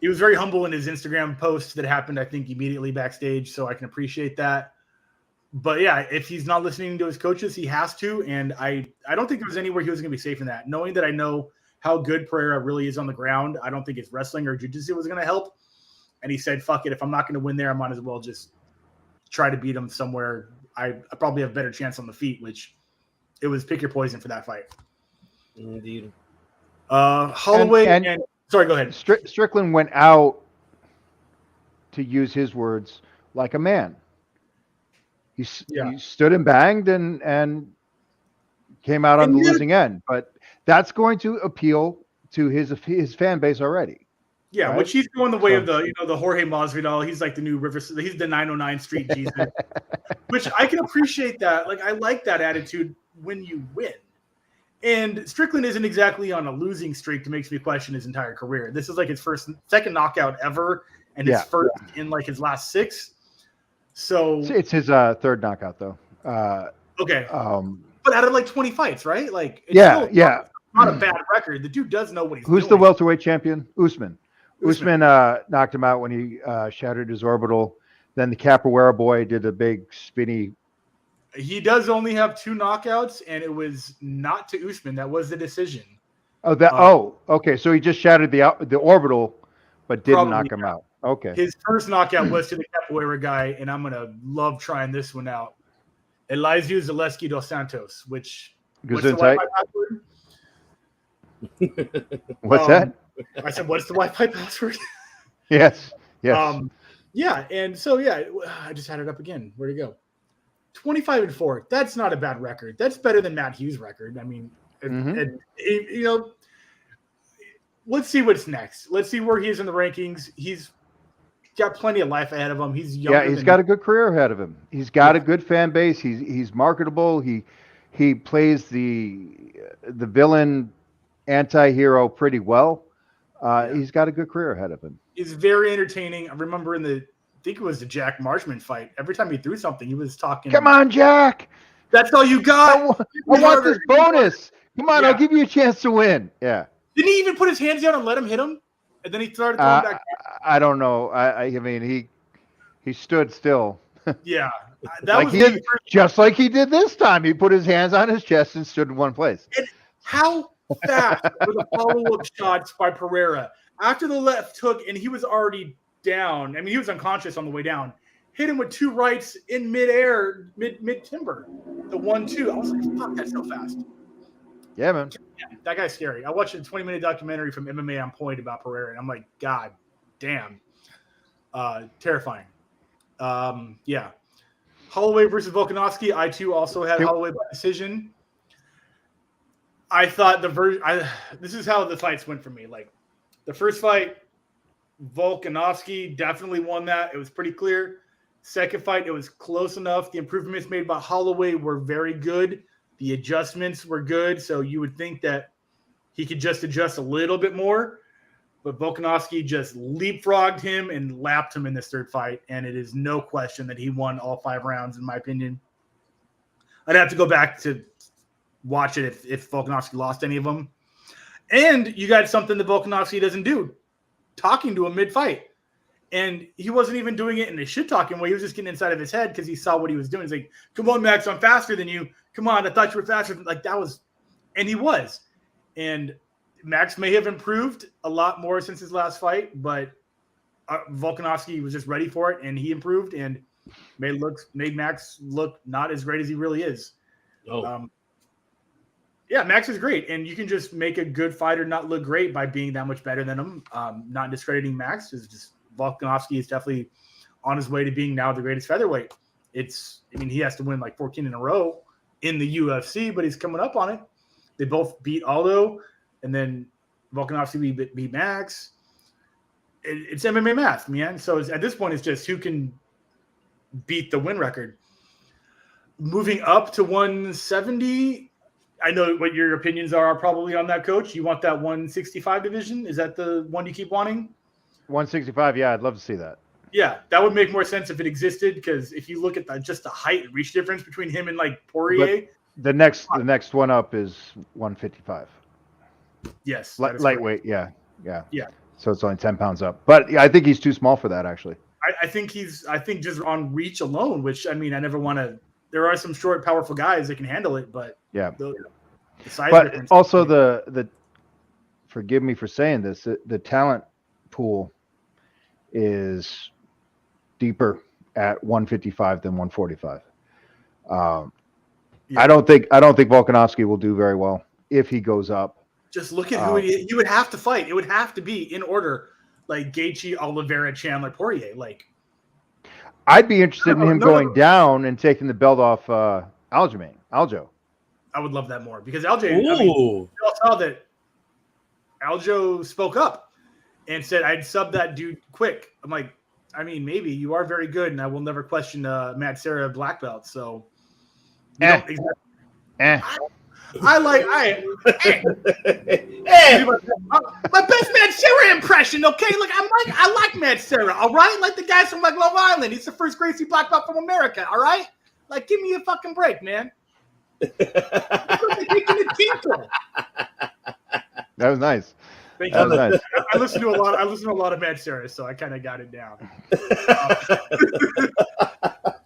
He was very humble in his Instagram post that happened, I think, immediately backstage, so I can appreciate that. But yeah, if he's not listening to his coaches, he has to, and I don't think there was anywhere he was going to be safe in that. Knowing that I know how good Pereira really is on the ground, I don't think his wrestling or jiu-jitsu was going to help. And he said, fuck it, if I'm not going to win there, I might as well just try to beat him somewhere. I probably have a better chance on the feet, which it was pick your poison for that fight. Indeed. Holloway and Sorry, go ahead. Strickland went out, to use his words, like a man. He stood and banged and came out on the losing end. But that's going to appeal to his fan base already. Yeah, right? which he's going the way of the Jorge Masvidal. He's like the new he's the 909 Street Jesus. Which I can appreciate that. Like, I like that attitude when you win. And Strickland isn't exactly on a losing streak that makes me question his entire career. This is like his second knockout ever, and his first in like his last 6. So it's his third knockout though. Okay. But out of like 20 fights, right? Like, it's not a bad record. The dude does know what he's doing. Who's the welterweight champion? Usman. Usman knocked him out when he shattered his orbital. Then the Capoeira boy did a big spinny. He does only have 2 knockouts, and it was not to Usman. That was the decision. Okay. So he just shattered the orbital, but didn't knock him out. Okay. His first knockout was to the Capoeira guy, and I'm gonna love trying this one out. Elizeu Zaleski dos Santos, which what's the Wi-Fi password? What's that? I said, what's the Wi-Fi password? Yes. And so I just had it up again. Where'd it go? 25-4. That's not a bad record. That's better than Matt Hughes' record. I mean, let's see what's next. Let's see where he is in the rankings. He's got plenty of life ahead of him. He's young. Yeah, he's got a good career ahead of him. He's got a good fan base. He's marketable. He plays the villain anti-hero pretty well. He's got a good career ahead of him. He's very entertaining. I remember I think it was the Jack Marshman fight. Every time he threw something, he was talking. Come on, Jack. That's all you got. I want this bonus. Come on, I'll give you a chance to win. Yeah. Didn't he even put his hands down and let him hit him? And then he started throwing back. I don't know. I mean, he stood still. Yeah. Just like he did this time. He put his hands on his chest and stood in one place. And how fast were the follow-up shots by Pereira? After the left hook, and he was already down. I mean, he was unconscious on the way down. Hit him with 2 rights in midair, mid-timber. The 1-2. I was like, fuck, that's so fast. Yeah, man. Yeah, that guy's scary. I watched a 20-minute documentary from MMA On Point about Pereira, and I'm like, God damn. Terrifying. Holloway versus Volkanovski. I, too, also had Holloway by decision. I thought this is how the fights went for me. Like, the first fight, Volkanovski definitely won that. It was pretty clear. Second fight, it was close enough. The improvements made by Holloway were very good. The adjustments were good. So you would think that he could just adjust a little bit more. But Volkanovski just leapfrogged him and lapped him in this third fight. And it is no question that he won all 5 rounds, in my opinion. I'd have to go back to watch it if Volkanovski lost any of them. And you got something that Volkanovski doesn't do, talking to him mid-fight. And he wasn't even doing it in a shit-talking way. He was just getting inside of his head because he saw what he was doing. He's like, come on, Max, I'm faster than you. Come on, I thought you were faster. Like, that was – and he was. And Max may have improved a lot more since his last fight, but Volkanovski was just ready for it, and he improved and made Max look not as great as he really is. Yeah, Max is great, and you can just make a good fighter not look great by being that much better than him. Not discrediting Max is just Volkanovski is definitely on his way to being now the greatest featherweight. He has to win like 14 in a row in the UFC, but he's coming up on it. They both beat Aldo, and then Volkanovski beat Max. It's MMA math, man. So at this point, it's just who can beat the win record. Moving up to 170. I know what your opinions are probably on that, Coach. You want that 165 division? Is that the one you keep wanting? 165, yeah, I'd love to see that. Yeah, that would make more sense if it existed, because if you look at just the height and reach difference between him and like Poirier. But the next one up is 155. Yes. Lightweight, yeah. Yeah. So it's only 10 pounds up. But I think he's too small for that, actually. I think just on reach alone, which, I mean, I never want to. There are some short, powerful guys that can handle it, but yeah. The size but difference. Also the forgive me for saying this, the talent pool is deeper at 155 than 145. I don't think Volkanovski will do very well if he goes up. Just look at who he would have to fight. It would have to be in order, like Gaethje, Oliveira, Chandler, Poirier. Like, I'd be interested in him going down and taking the belt off Aljo. I would love that more because Aljo. I mean, you all saw that Aljo spoke up and said, "I'd sub that dude quick." I'm like, I mean, maybe you are very good, and I will never question Matt Serra black belt. So, I like hey, my best Matt Serra impression. Okay, look, I like Matt Serra. All right, like the guys from like Long Island. He's the first Gracie black belt from America. All right, like give me a fucking break, man. That was nice. Thank That you. was nice. I listen to a lot of Matt Serra, so I kind of got it down. The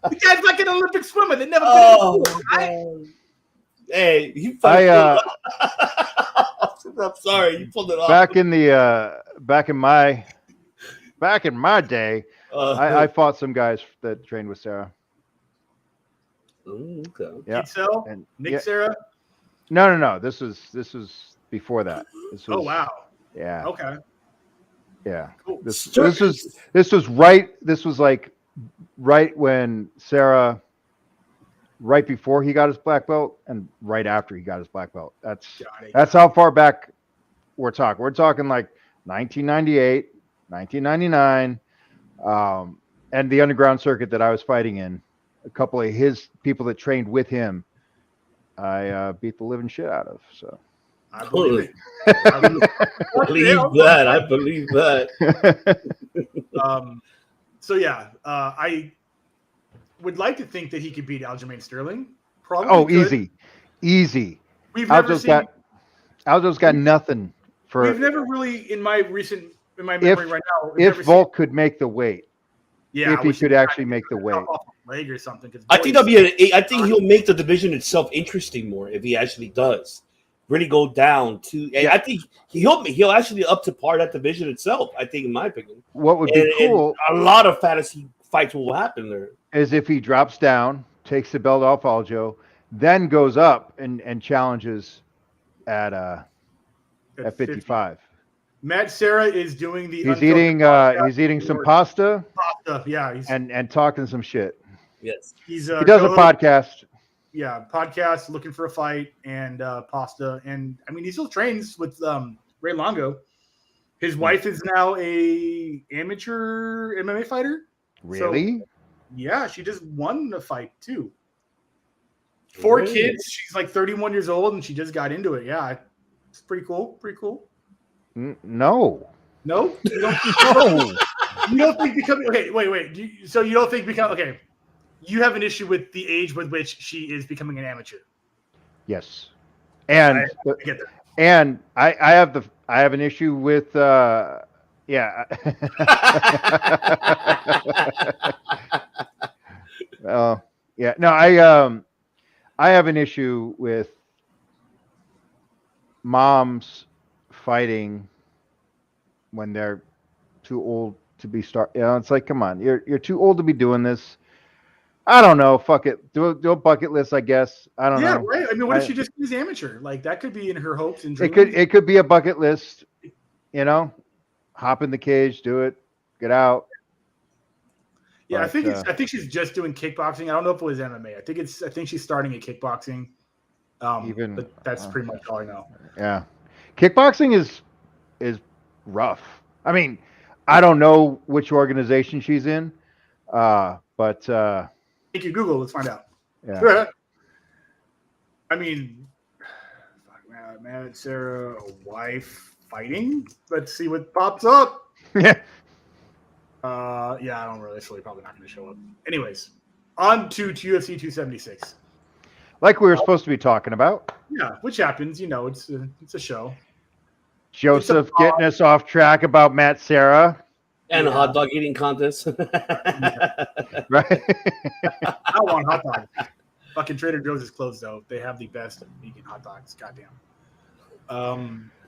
guy's like an Olympic swimmer that never been in the pool, right? Hey, you I'm sorry, you pulled it off. Back in my day, I fought some guys that trained with Sarah. Okay. Yeah. And Nick Serra? No. This was before that. Oh wow. Yeah. Okay. Yeah. Cool. This was right. This was like right when Sarah, right before he got his black belt, and right after he got his black belt. That's how far back we're talking. We're talking like 1998, 1999, and the underground circuit that I was fighting in. A couple of his people that trained with him, I beat the living shit out of. So I believe it. I believe that. So yeah, I would like to think that he could beat Aljamain Sterling. Probably. Oh, could. Easy. We've never seen. Aljo's got nothing for. We've never really, in my memory right now. If Volk could make the weight. Yeah, if he could actually make the weight. Leg or something. I think I think he'll make the division itself interesting more if he actually does really go down to. And I think he'll actually up to par that division itself. I think, in my opinion, what would be cool, and a lot of fantasy fights will happen there, is if he drops down, takes the belt off Aljo, then goes up and challenges at 55. Matt Serra is doing the. He's eating some pasta. Yeah, and talking some shit. Yes, he does a podcast. Yeah, podcast, looking for a fight, and pasta, and I mean he still trains with Ray Longo. His wife is now a amateur MMA fighter. Really? So, yeah, she just won a fight too. 4 kids. She's like 31 years old, and she just got into it. Yeah, it's pretty cool. Pretty cool. No. No? You don't, No. You don't think becoming okay? Wait. So you don't think okay? You have an issue with the age with which she is becoming an amateur. Yes, and I get that. And I have an issue with yeah. Yeah. No, I have an issue with moms fighting when they're too old to be it's like, come on, you're too old to be doing this. I don't know. Fuck it. Do a bucket list, I guess. I don't know. Yeah, right. I mean, what if she just is amateur? Like that could be in her hopes and dreams. It could be a bucket list. You know, hop in the cage, do it, get out. Yeah, but, I think she's just doing kickboxing. I don't know if it was MMA. I think she's starting at kickboxing. But that's pretty much all I know. Yeah, kickboxing is rough. I mean, I don't know which organization she's in, but. Thank you, Google. Let's find out. Yeah. I mean, Matt Serra, a wife fighting. Let's see what pops up. Yeah. Yeah, I don't really. It's really probably not going to show up. Anyways, on to UFC 276. Like we were supposed to be talking about. Yeah, which happens. You know, it's a show. Joseph getting us off track about Matt Serra. And a hot dog eating contest. Right. I want hot dogs. Fucking Trader Joe's is closed though. They have the best vegan hot dogs. Goddamn.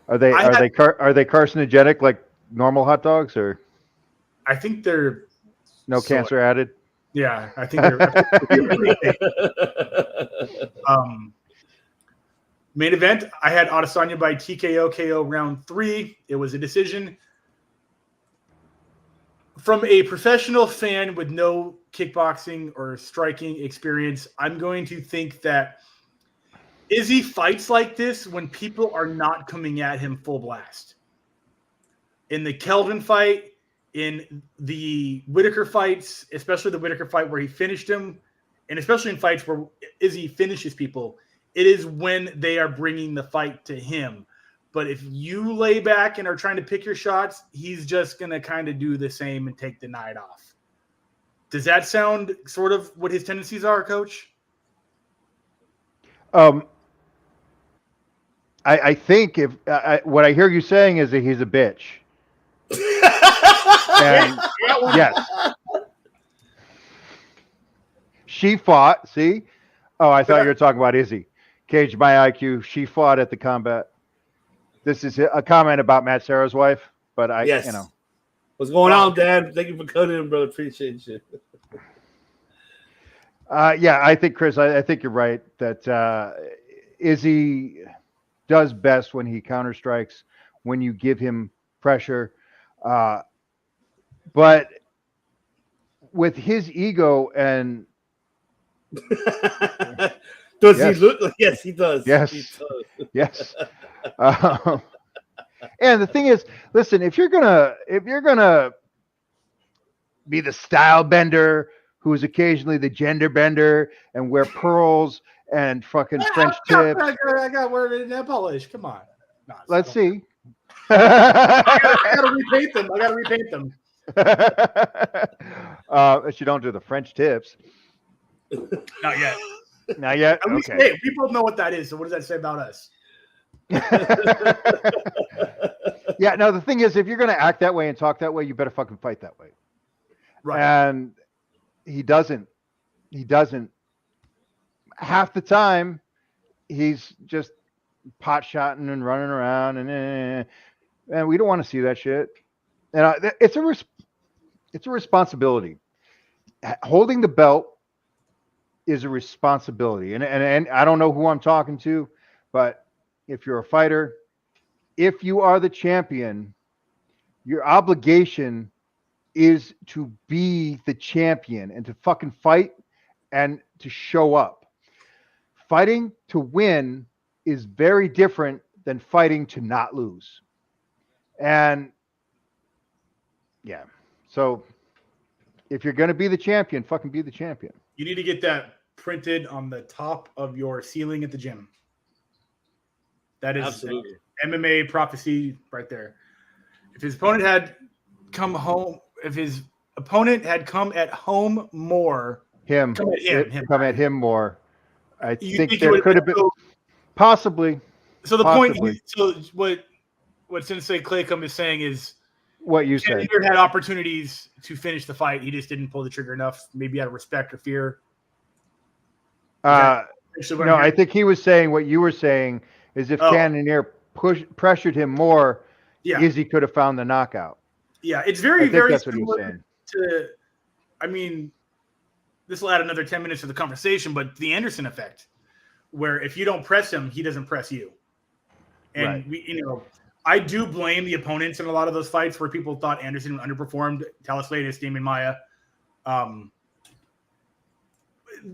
Are they carcinogenic like normal hot dogs, or? I think they're cancer added. Yeah, I think they're. Main event, I had Adesanya by TKO KO round 3. It was a decision. From a professional fan with no kickboxing or striking experience, I'm going to think that Izzy fights like this when people are not coming at him full blast. In the Kelvin fight, in the Whitaker fights, especially the Whitaker fight where he finished him, and especially in fights where Izzy finishes people, it is when they are bringing the fight to him. But if you lay back and are trying to pick your shots, he's just going to kind of do the same and take the night off. Does that sound sort of what his tendencies are, Coach? I think if what I hear you saying is that he's a bitch. And yes, she fought. See? Oh, I thought you were talking about Izzy. Cage my IQ. She fought at the combat. This is a comment about Matt Serra's wife, but Yes. What's going on, Dad? Thank you for coming in, brother. Appreciate you. Yeah, I think, Chris, I think you're right that Izzy does best when he counter strikes, when you give him pressure. But with his ego and does he look like? Yes, he does. Yes. He does. Yes. And the thing is, listen, if you're gonna be the style bender who's occasionally the gender bender and wear pearls and fucking French tips, I got word in that polish. Come on. No, let's see. I gotta repaint them. But you don't do the French tips. Not yet. Not yet. Okay. Hey, we both know what that is. So what does that say about us? Yeah. No. The thing is, if you're gonna act that way and talk that way, you better fucking fight that way. Right. And he doesn't. He doesn't. Half the time, he's just pot shotting and running around, and we don't want to see that shit. And it's a responsibility. Holding the belt is a responsibility, and I don't know who I'm talking to, but if you're a fighter, if you are the champion, your obligation is to be the champion and to fucking fight and to show up. Fighting to win is very different than fighting to not lose. And yeah, so if you're going to be the champion, fucking be the champion. You need to get that printed on the top of your ceiling at the gym. That is absolutely MMA prophecy right there. If his opponent had come home, if his opponent had come at home more, come at him more. I think there could have been possibly. So the point, so what Sensei Claycomb is saying is what you said. He had opportunities to finish the fight. He just didn't pull the trigger enough, maybe out of respect or fear. No, I think he was saying what you were saying is if Cannonier pressured him more, Izzy could have found the knockout. Yeah, it's very that's what he was saying. I mean, this will add another 10 minutes to the conversation, but the Anderson effect, where if you don't press him, he doesn't press you. And I do blame the opponents in a lot of those fights where people thought Anderson underperformed. Talis Latis, Damon Maya.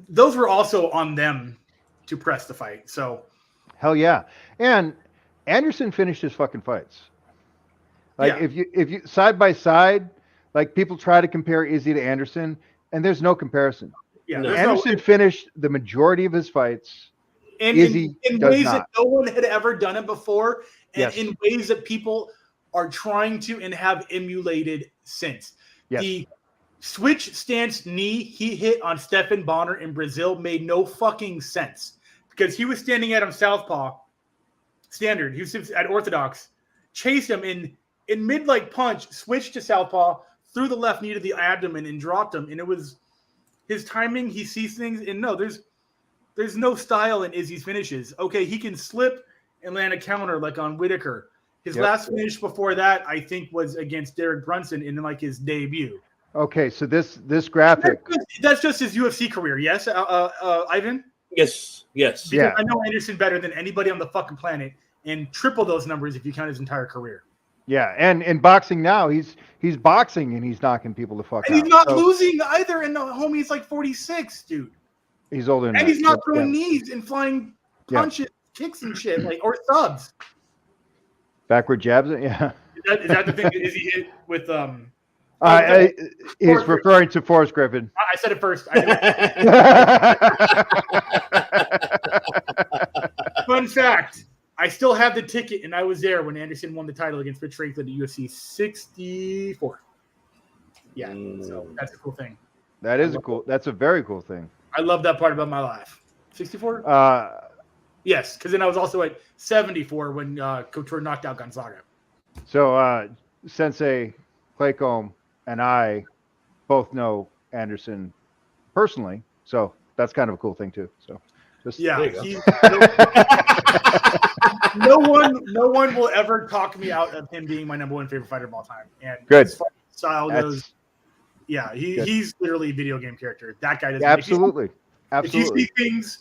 Those were also on them to press the fight. So, hell yeah. And Anderson finished his fucking fights. Like if you side by side, like people try to compare Izzy to Anderson, and there's no comparison. Yeah, Anderson finished the majority of his fights. And in ways that no one had ever done it before, and in ways that people are trying to and have emulated since. Yes. The switch stance knee he hit on Stephan Bonner in Brazil made no fucking sense because he was standing at him southpaw standard. He was at orthodox, chased him in mid punch, switched to southpaw, threw the left knee to the abdomen and dropped him. And it was his timing. He sees things, and no, there's no style in Izzy's finishes. Okay, he can slip and land a counter like on Whitaker. His last finish before that, I think, was against Derek Brunson in his debut. Okay, so this graphic. That's just his UFC career, yes, Ivan? Yes. Because Yeah. I know Anderson better than anybody on the fucking planet, and triple those numbers if you count his entire career. Yeah, and in boxing now, he's boxing and he's knocking people the fuck And out. he's not So, losing either. And the homie's like 46, dude. he's older than And that. he's not But, throwing yeah. knees and flying Yeah. punches, kicks and shit, like or subs. Backward jabs. Yeah. Is that the thing? Is he hit with He's referring to Forrest Griffin. I said it first. Fun fact: I still have the ticket, and I was there when Anderson won the title against Rich Franklin at UFC 64. Yeah, so that's a cool thing. That's a very cool thing. I love that part about my life. 64? Yes, because then I was also at 74 when Couture knocked out Gonzaga. So Sensei Claycomb and I both know Anderson personally, so that's kind of a cool thing too. So just Yeah, There he's, no one will ever talk me out of him being my number one favorite fighter of all time. And Good. as far as style goes, That's yeah, good. he's literally a video game character. That guy doesn't. absolutely, If absolutely. you see things,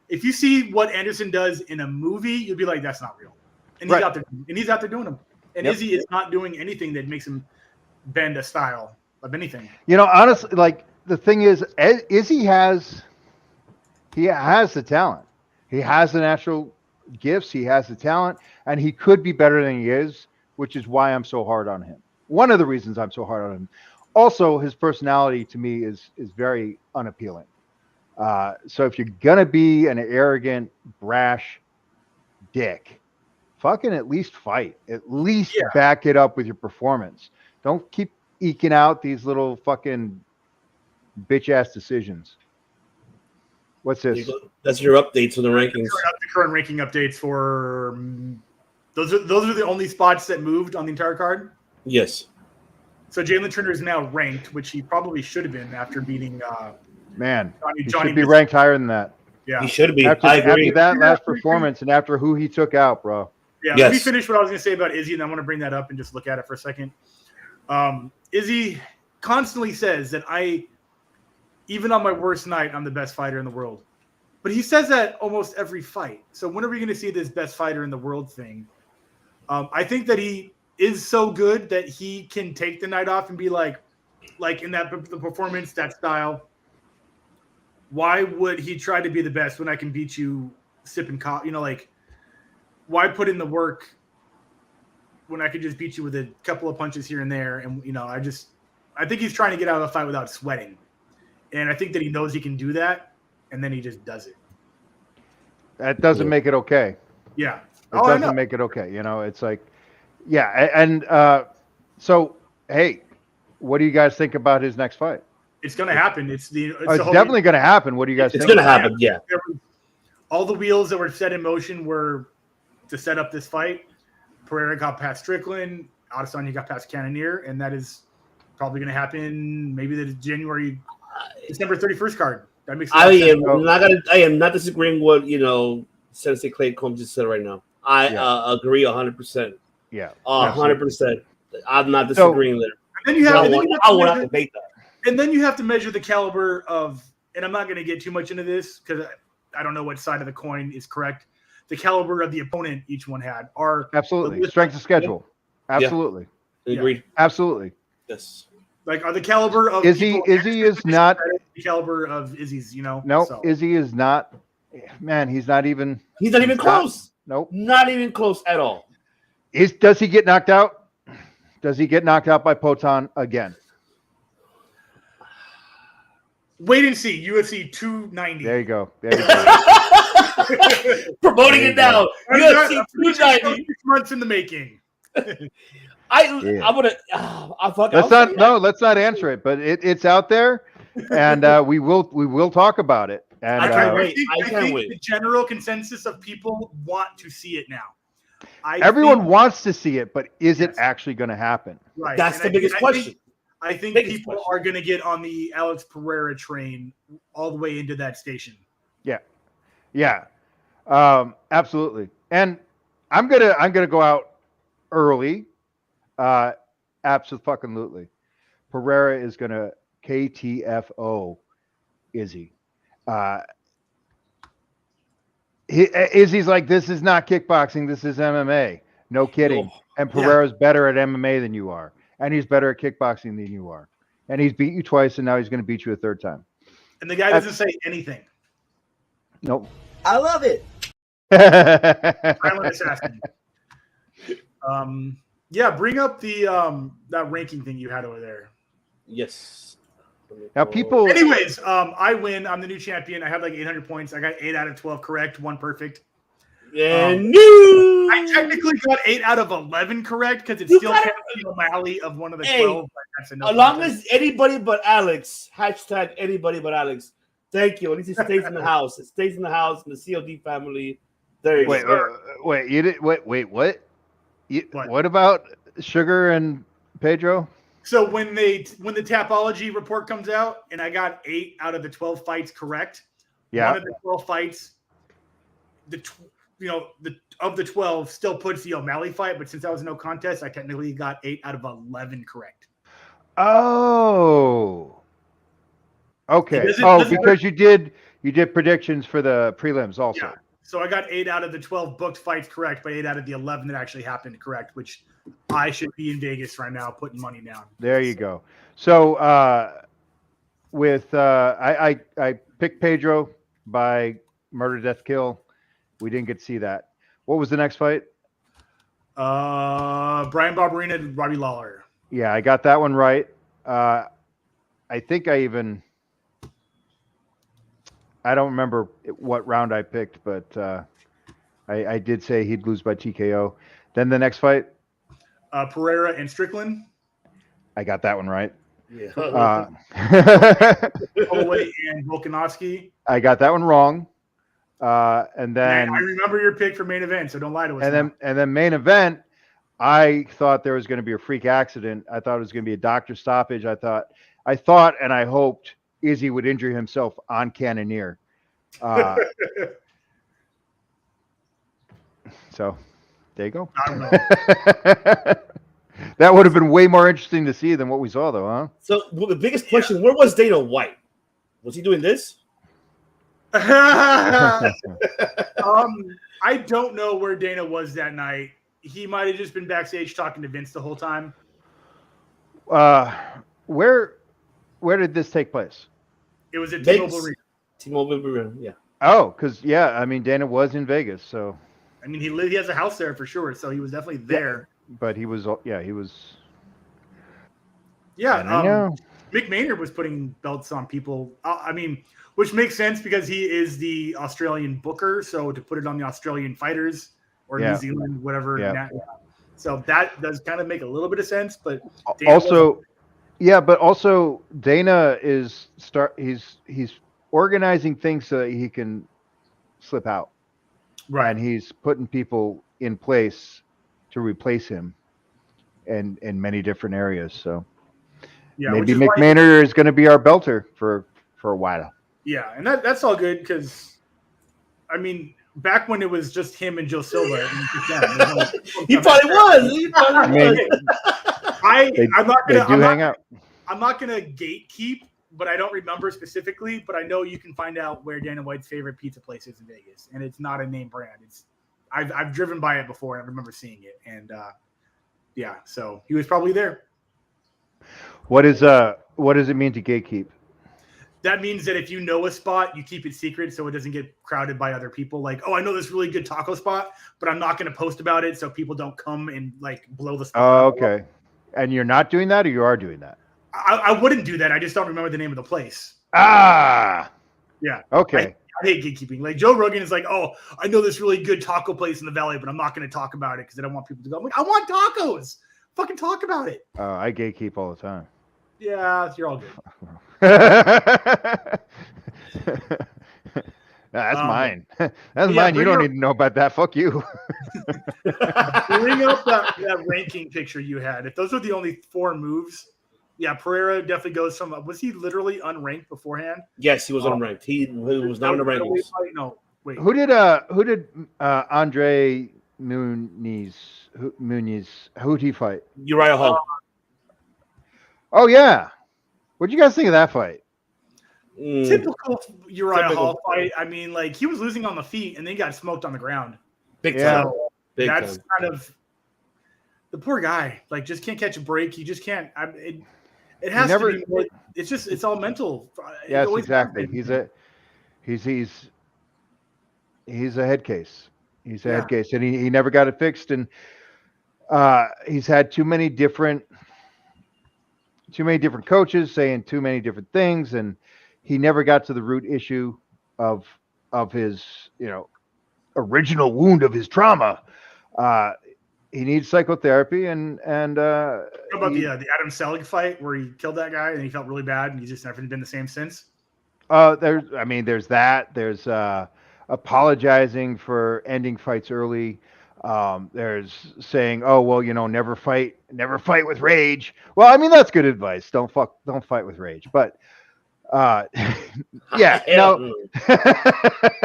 if you see what Anderson does in a movie, you'll be like, "That's not real." And he's Right. out there, doing them. And Yep. Izzy is not doing anything that makes him bend a style of anything. You know, honestly, like the thing is Izzy has the talent. He has the natural gifts. He has the talent, and he could be better than he is, which is why I'm so hard on him. One of the reasons I'm so hard on him. Also, his personality to me is very unappealing. So if you're gonna be an arrogant, brash dick, fucking at least fight. At least back it up with your performance. Don't keep eking out these little fucking bitch ass decisions. What's this? That's your updates on the rankings. The current ranking updates for those are the only spots that moved on the entire card. Yes. So Jalen Turner is now ranked, which he probably should have been after beating Man, he Johnny should be Miss- ranked higher than that. Yeah. He should be. After, I agree. after that last performance and after who he took out, bro. Yeah, Yes. let me finish what I was going to say about Izzy, and I want to bring that up and just look at it for a second. Izzy constantly says that even on my worst night, I'm the best fighter in the world. But he says that almost every fight. So when are we going to see this best fighter in the world thing? I think that he is so good that he can take the night off and be like in the performance, that style. Why would he try to be the best when I can beat you sipping coffee? You know, like, why put in the work when I could just beat you with a couple of punches here and there? And, you know, I think he's trying to get out of the fight without sweating. And I think that he knows he can do that, and then he just does it. That doesn't make it okay. Yeah. It doesn't make it okay. You know, it's like, yeah. And so, hey, what do you guys think about his next fight? It's going to happen. It's definitely going to happen. What do you guys think? It's going to happen, yeah. All the wheels that were set in motion were to set up this fight. Pereira got past Strickland. Adesanya got past Cannonier, and that is probably going to happen maybe the December 31st card. That makes sense. I am not disagreeing with Sensei Clay Combs just said right now. I agree 100%. Yeah, 100%. I'm not disagreeing there. And then I will not debate that. And then you have to measure the caliber of, and I'm not going to get too much into this because I don't know what side of the coin is correct. The caliber of the opponent each one had are absolutely strength of schedule. Absolutely, agreed. Absolutely. Yes. Like, are the caliber of Izzy is not the caliber of Izzy's, No, so. Izzy is not. Man, he's not even close. Nope. Not even close at all. Does he get knocked out? Does he get knocked out by Potan again? Wait and see. UFC 290. There you go. Promoting it now. UFC 290. 6 months in the making. Let's not answer it, but it's out there, and we will talk about it. And I think the general consensus of people want to see it now. Everyone wants to see it, but is it actually going to happen? Right. That's the biggest question. I think people are going to get on the Alex Pereira train all the way into that station. Yeah, absolutely. And I'm gonna go out early. Absolutely. Pereira is gonna KTFO Izzy. Izzy's like, this is not kickboxing. This is MMA. No kidding. And Pereira's better at MMA than you are. And he's better at kickboxing than you are. And he's beat you twice, and now he's going to beat you a third time. And the guy doesn't say anything. Nope. I love it. Silent assassin. Yeah, bring up the that ranking thing you had over there. Yes. Now people. Anyways, I win. I'm the new champion. I have like 800 points. I got 8 out of 12 correct, 1 perfect. And new. I technically got 8 out of 11 correct because it's still the O'Malley of one of the 12. But that's enough. As long as anybody but Alex, hashtag anybody but Alex. Thank you. At least it stays in the house. It stays in the house in the COD family. There you go. Wait, you did what? What about Sugar and Pedro? So when the Tapology report comes out, and I got 8 out of the 12 fights correct. Yeah. One of the 12 fights, of the 12 still puts the O'Malley fight, but since that was no contest, I technically got 8 out of 11 correct. Oh. Okay. Because you did predictions for the prelims also. Yeah. So I got 8 out of the 12 booked fights correct, but 8 out of the 11 that actually happened correct, which I should be in Vegas right now putting money down. There you go. So I picked Pedro by murder, death, kill. We didn't get to see that. What was the next fight? Brian Barberina and Robbie Lawler. Yeah, I got that one right. I think I don't remember what round I picked, but I did say he'd lose by TKO. Then the next fight? Pereira and Strickland. I got that one right. Yeah. Holloway and Volkanovski. I got that one wrong. And then I remember your pick for main event, so don't lie to us. And then main event, I thought there was going to be a freak accident. I thought it was going to be a doctor stoppage. I thought and I hoped Izzy would injure himself on Cannonier. So there you go. I don't know. That would have been way more interesting to see than what we saw, though, huh? So the biggest question: where was Dana White? Was he doing this? I don't know where Dana was that night. He might have just been backstage talking to Vince the whole time. Where did this take place? It was at T-Mobile Arena. T-Mobile Arena, yeah. Oh, because Dana was in Vegas, so. I mean, he has a house there for sure, so he was definitely there. Yeah, but he was. Yeah, Mick Maynard was putting belts on people. I mean, which makes sense because he is the Australian booker. So to put it on the Australian fighters or New Zealand, whatever. Yeah. So that does kind of make a little bit of sense. But but also Dana is he's organizing things so that he can slip out. Right. And he's putting people in place to replace him in many different areas. So maybe Mick Maynard is going to be our belter for a while. Yeah, and that's all good because, I mean, back when it was just him and Joe Silva, he probably was. I'm not gonna gatekeep, but I don't remember specifically. But I know you can find out where Dana White's favorite pizza place is in Vegas, and it's not a name brand. I've driven by it before and I remember seeing it, and so he was probably there. What does it mean to gatekeep? That means that if you know a spot, you keep it secret so it doesn't get crowded by other people. Like, oh, I know this really good taco spot, but I'm not going to post about it so people don't come and like blow the spot. Oh, okay. And you're not doing that, or you are doing that? I wouldn't do that. I just don't remember the name of the place. Ah. Yeah. Okay. I hate gatekeeping. Like Joe Rogan is like, oh, I know this really good taco place in the Valley, but I'm not going to talk about it because I don't want people to go. I'm like, I want tacos. Fucking talk about it. I gatekeep all the time. Yeah, you're all good. That's mine. That's mine. You don't need to know about that. Fuck you. Bring up that ranking picture you had. If those are the only 4 moves, yeah, Pereira definitely goes from. Was he literally unranked beforehand? Yes, he was unranked. He was not in the rankings. No, wait. Who did Andre Muniz? Who'd he fight? Uriah Hall. Oh yeah. What'd you guys think of that fight? Typical Uriah Hall fight. I mean, like he was losing on the feet and then he got smoked on the ground. Big time. So Big that's time. kind of the poor guy. Like, just can't catch a break. He just can't. It has to be more. It's all mental. Yes, exactly. He's a head case. He's a head case, and he never got it fixed. And he's had too many different coaches saying too many different things, and he never got to the root issue of his original wound of his trauma. He needs psychotherapy, and how about the Adam Selig fight where he killed that guy and he felt really bad and he's just never been the same since. There's that. There's apologizing for ending fights early. There's saying, oh well, never fight with rage. Well, I mean that's good advice. Don't fight with rage. But yeah, no,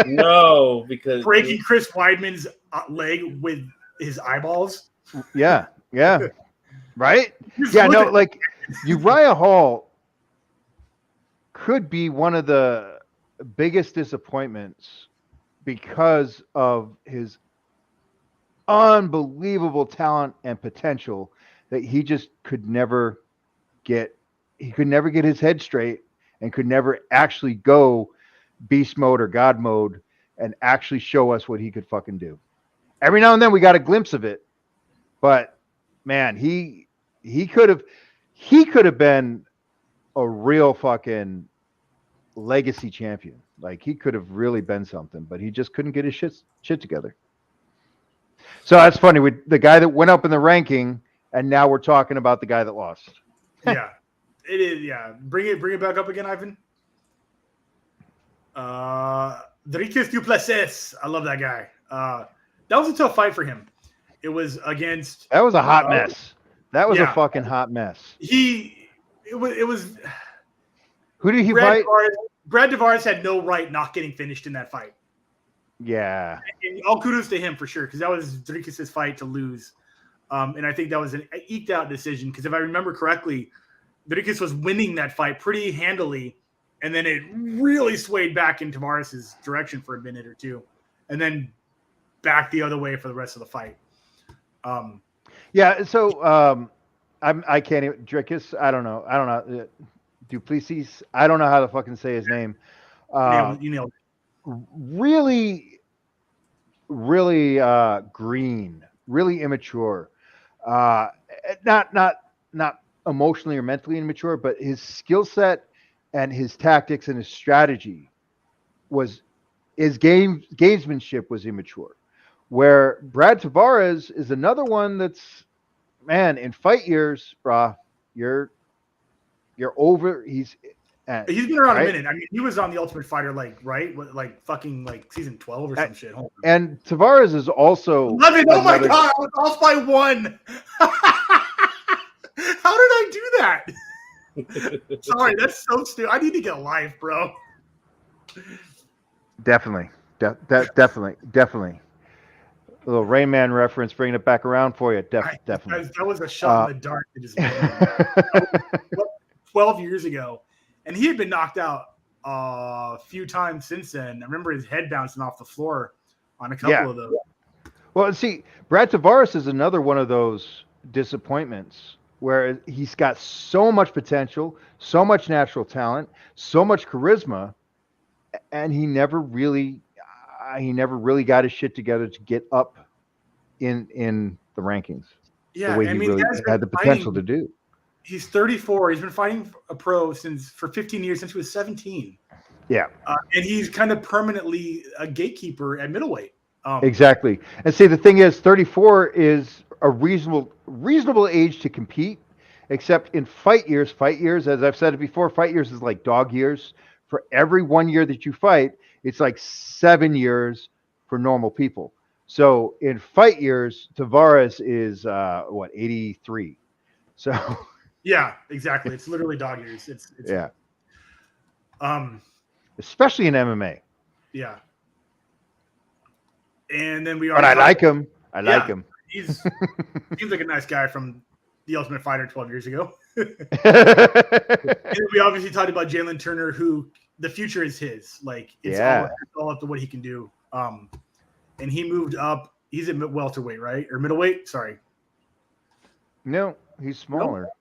no, because breaking Chris Weidman's leg with his eyeballs. Yeah, right. Yeah, no, like Uriah Hall could be one of the biggest disappointments because of his unbelievable talent and potential that he just could never get his head straight and could never actually go beast mode or God mode and actually show us what he could fucking do. Every now and then we got a glimpse of it, but man, he could have been a real fucking legacy champion. Like he could have really been something, but he just couldn't get his shit together. So that's funny. The guy that went up in the ranking, and now we're talking about the guy that lost. Yeah, it is. Yeah, bring it back up again, Ivan. Dricus Duplessis. I love that guy. That was a tough fight for him. It was against. That was a hot mess. That was a fucking hot mess. It was. Who did he fight? Brad Tavares had no right not getting finished in that fight. Yeah. And all kudos to him for sure, because that was Dricus' fight to lose. And I think that was an eked out decision, because if I remember correctly, Dricus was winning that fight pretty handily, and then it really swayed back in Tavares' direction for a minute or two, and then back the other way for the rest of the fight. Yeah, so I can't even Dricus. I don't know. Duplessis. I don't know how to fucking say his name. You nailed it. Really green, really immature. Not emotionally or mentally immature, but his skill set and his tactics and his strategy his gamesmanship was immature. Where Brad Tavares is another one that's, man, in fight years, brah, you're over. He's been around a minute. I mean, he was on the Ultimate Fighter, fucking season 12 or some shit. And Tavares is also 11. Oh my god, I was off by 1. How did I do that? Sorry, that's so stupid. I need to get a life, bro. Definitely. Definitely. A little Rain Man reference, bringing it back around for you. Definitely. That was a shot in the dark. 12 years ago. And he had been knocked out a few times since then. I remember his head bouncing off the floor on a couple of those. Well, see, Brad Tavares is another one of those disappointments where he's got so much potential, so much natural talent, so much charisma, and he never really got his shit together to get up in the rankings. Yeah, the way he really had the potential to do. He's 34. He's been fighting a pro for 15 years, since he was 17. Yeah. And he's kind of permanently a gatekeeper at middleweight. Exactly. And see, the thing is, 34 is a reasonable age to compete, except in fight years, as I've said it before, fight years is like dog years. For every 1 year that you fight, it's like 7 years for normal people. So in fight years, Tavares is 83. So yeah, exactly. It's literally dog years. It's yeah. Especially in MMA. Yeah. And then But I like him. I like him. Seems like a nice guy from The Ultimate Fighter 12 years ago. And we obviously talked about Jalen Turner, who the future is his. Like, it's all up to what he can do. And he moved up. He's at welterweight, right? Or middleweight? Sorry. No, he's smaller. Nope.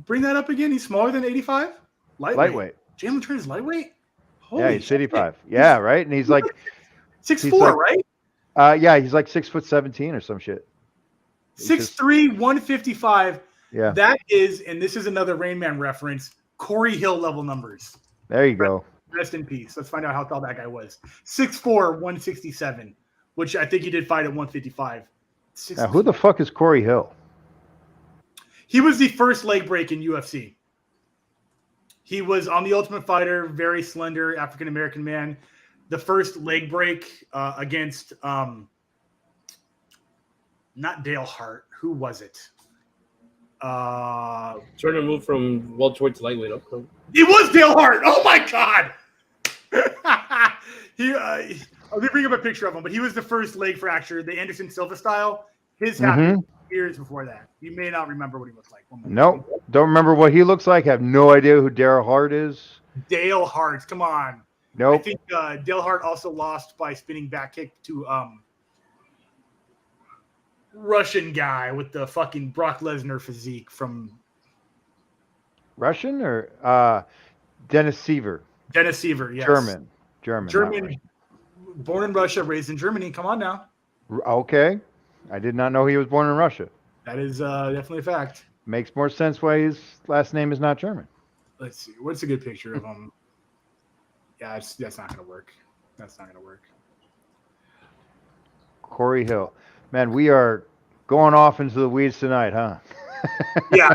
Bring that up again. He's smaller than 85? Lightweight. Jalen Turner's lightweight? Holy he's 85. Yeah, right? And he's like 6'4", right? Yeah, he's like 6'17" or some shit. 6'3", 155. Yeah. That is, and this is another Rain Man reference, Corey Hill level numbers. There you go. Rest in peace. Let's find out how tall that guy was. 6'4", 167, which I think he did fight at 155. Now, who the fuck is Corey Hill? He was the first leg break in UFC. He was on The Ultimate Fighter, very slender African-American man. The first leg break against not Dale Hart. Who was it? Turner moved from welterweight to lightweight. Okay. It was Dale Hart. Oh my god. Let me bring up a picture of him, but he was the first leg fracture, the Anderson Silva style. His happened years before that. You may not remember what he looked like. Nope. Don't remember what he looks like. Have no idea who Dale Hart is. Dale Hart. Come on. Nope. I think Dale Hart also lost by spinning back kick to Russian guy with the fucking Brock Lesnar physique from Russian or Dennis Seaver. Dennis Seaver, yes. German. Born in Russia, raised in Germany. Come on now. Okay. I did not know he was born in Russia. That is definitely a fact. Makes more sense why his last name is not German. Let's see. What's a good picture of him? Yeah, that's not going to work. That's not going to work. Corey Hill. Man, we are going off into the weeds tonight, huh? Yeah.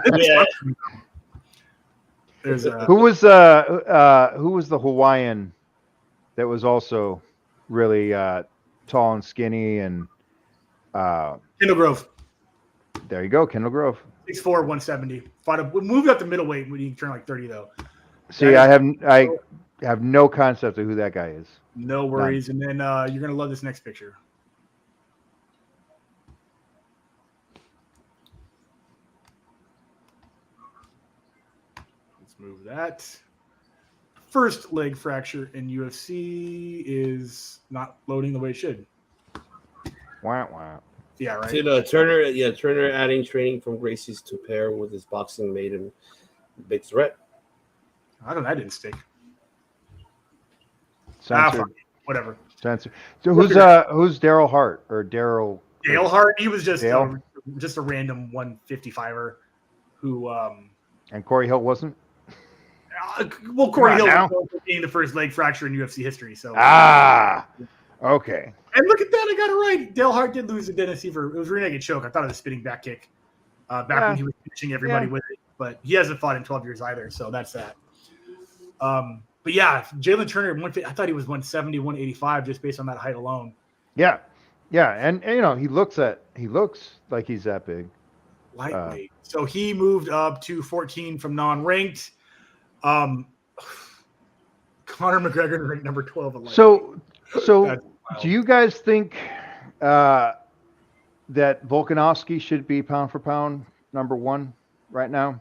Who was the Hawaiian that was also really tall and skinny and Kendall Grove. There you go, Kendall Grove. 6'4", 170. Moved up to middleweight when he turned like 30 though. See, I have no concept of who that guy is. No worries. None. And then you're gonna love this next picture. Let's move that. First leg fracture in UFC is not loading the way it should. Wow. Yeah, right. See, Turner adding training from Gracie's to pair with his boxing made him a big threat. I don't know. That didn't stick. Whatever. Censored. So who's Daryl Hart or Daryl? Dale Hart. He was just a random 155er who. And Corey Hill wasn't. Corey Hill was being the first leg fracture in UFC history. So. Okay. And look at that, I got it right. Dale Hart did lose to Dennis Seaver. It was a rear naked choke. I thought it was a spinning back kick when he was finishing everybody with it. But he hasn't fought in 12 years either, so that's that. But yeah, Jalen Turner, I thought he was 170, 185 just based on that height alone. Yeah. And he looks like he's that big. Lightweight. So he moved up to 14 from non-ranked. Conor McGregor ranked number 12 at lightweight. So do you guys think that Volkanovski should be pound for pound number 1 right now?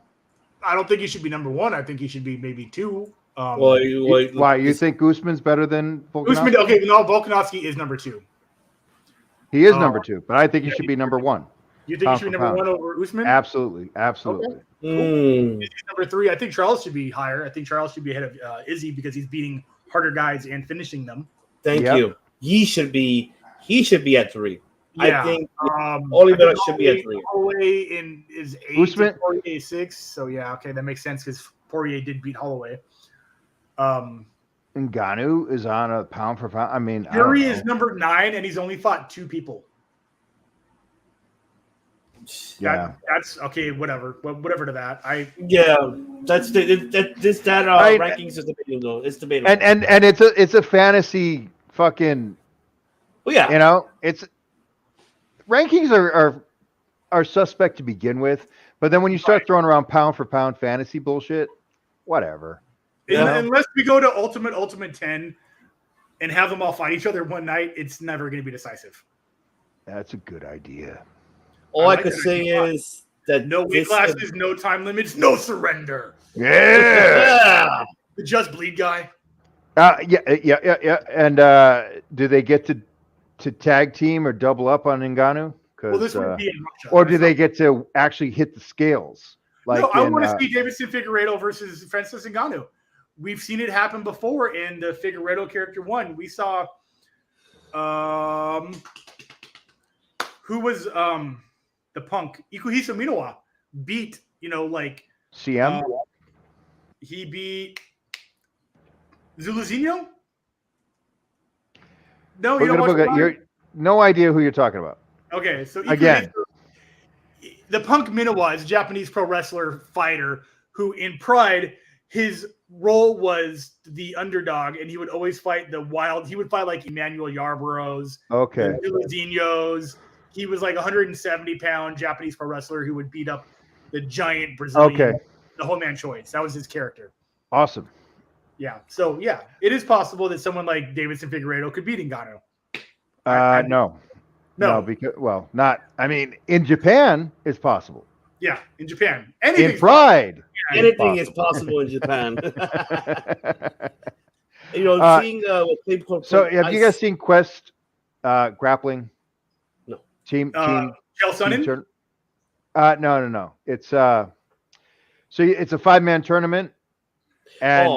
I don't think he should be number 1. I think he should be maybe 2. Why? You think Usman's better than Volkanovski? Okay, no, Volkanovski is number 2. He is number 2, but I think he should be number 1. You think he should be number 1 over Usman? Absolutely. Okay. He's number 3. I think Charles should be higher. I think Charles should be ahead of Izzy because he's beating harder guys and finishing them. Thank you. He should be at 3. Yeah. I think Oliveira should be at 3. Holloway is 8. Usman? Poirier is 6. So yeah, okay, that makes sense because Poirier did beat Holloway. Ngannou is on a pound for pound. I mean, Fury is number 9, and he's only fought 2 people. Yeah, that's okay. Whatever to that. Rankings is debatable. It's debatable. And it's a fantasy fucking. Well, yeah. It's rankings are suspect to begin with, but then when you start throwing around pound for pound fantasy bullshit, whatever. Unless we go to Ultimate 10 and have them all fight each other one night, it's never going to be decisive. That's a good idea. All I could say is that No weight classes, no time limits, no surrender. Yeah. The Just Bleed guy. Yeah. And do they get to tag team or double up on Ngannou? Well, this would be in Russia. Or do they get to actually hit the scales? Like no, I want to see Davidson Figueiredo versus Francis Ngannou. We've seen it happen before in the Figueiredo character one. We saw who was the Punk? Ikuhisa Minowa beat, CM? He beat Zuluzinho? No, you don't watch you're no idea who you're talking about. Okay, so again, the Punk Minowa is a Japanese pro wrestler fighter who in Pride, his role was the underdog, and he would always fight the wild. He would fight like Emmanuel Yarborough's, Zuluzinho's. He was like 170-pound Japanese pro wrestler who would beat up the giant Brazilian, the whole man choice. That was his character. Awesome. Yeah. So, yeah, it is possible that someone like Davidson Figueiredo could beat Ngannou. No, because not. I mean, in Japan, it's possible. Yeah, in Japan. In Pride, anything is possible in Japan. Seeing so have you guys seen Quest grappling? No. Team Chael Sonnen? No. It's so it's a 5-man tournament, and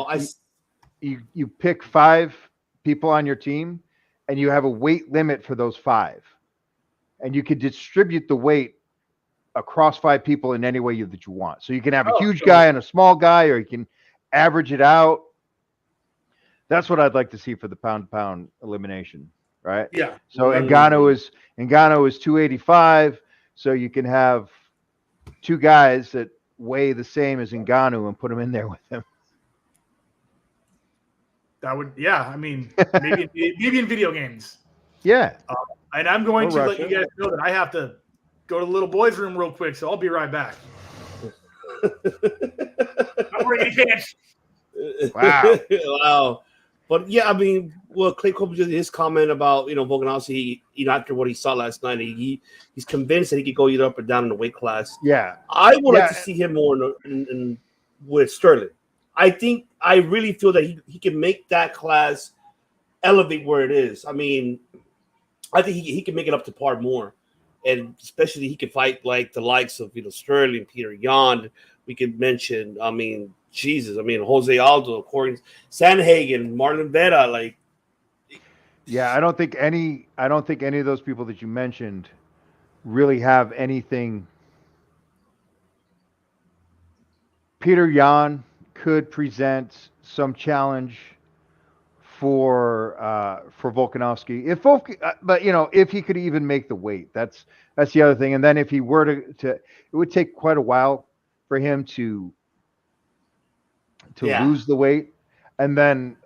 you pick 5 people on your team, and you have a weight limit for those 5, and you can distribute the weight across 5 people in any way that you want. So you can have a huge guy and a small guy, or you can average it out. That's what I'd like to see for the pound-to-pound elimination, right? Yeah. So Ngannou is 285, so you can have 2 guys that weigh the same as Ngannou and put them in there with him. That would, I mean, maybe in video games. Yeah. And I'm going to let you guys know that I have to go to the little boys' room real quick, so I'll be right back. I'm ready to catch. Wow. Wow. But yeah, I mean, Clay Copeland did his comment about, Volkanovski, after what he saw last night, he's convinced that he could go either up or down in the weight class. Yeah. I would like to see him more with Sterling. I really feel that he can make that class elevate where it is. I mean, I think he can make it up to par more. And especially he can fight like the likes of, Sterling, Peter Yan. We could mention, Jose Aldo, Corey Sandhagen, Marlon Vera, Yeah, I don't think any of those people that you mentioned really have anything. Peter Yan could present some challenge for Volkanovski if he could even make the weight. That's the other thing. And then if he were to it would take quite a while for him to lose the weight, and then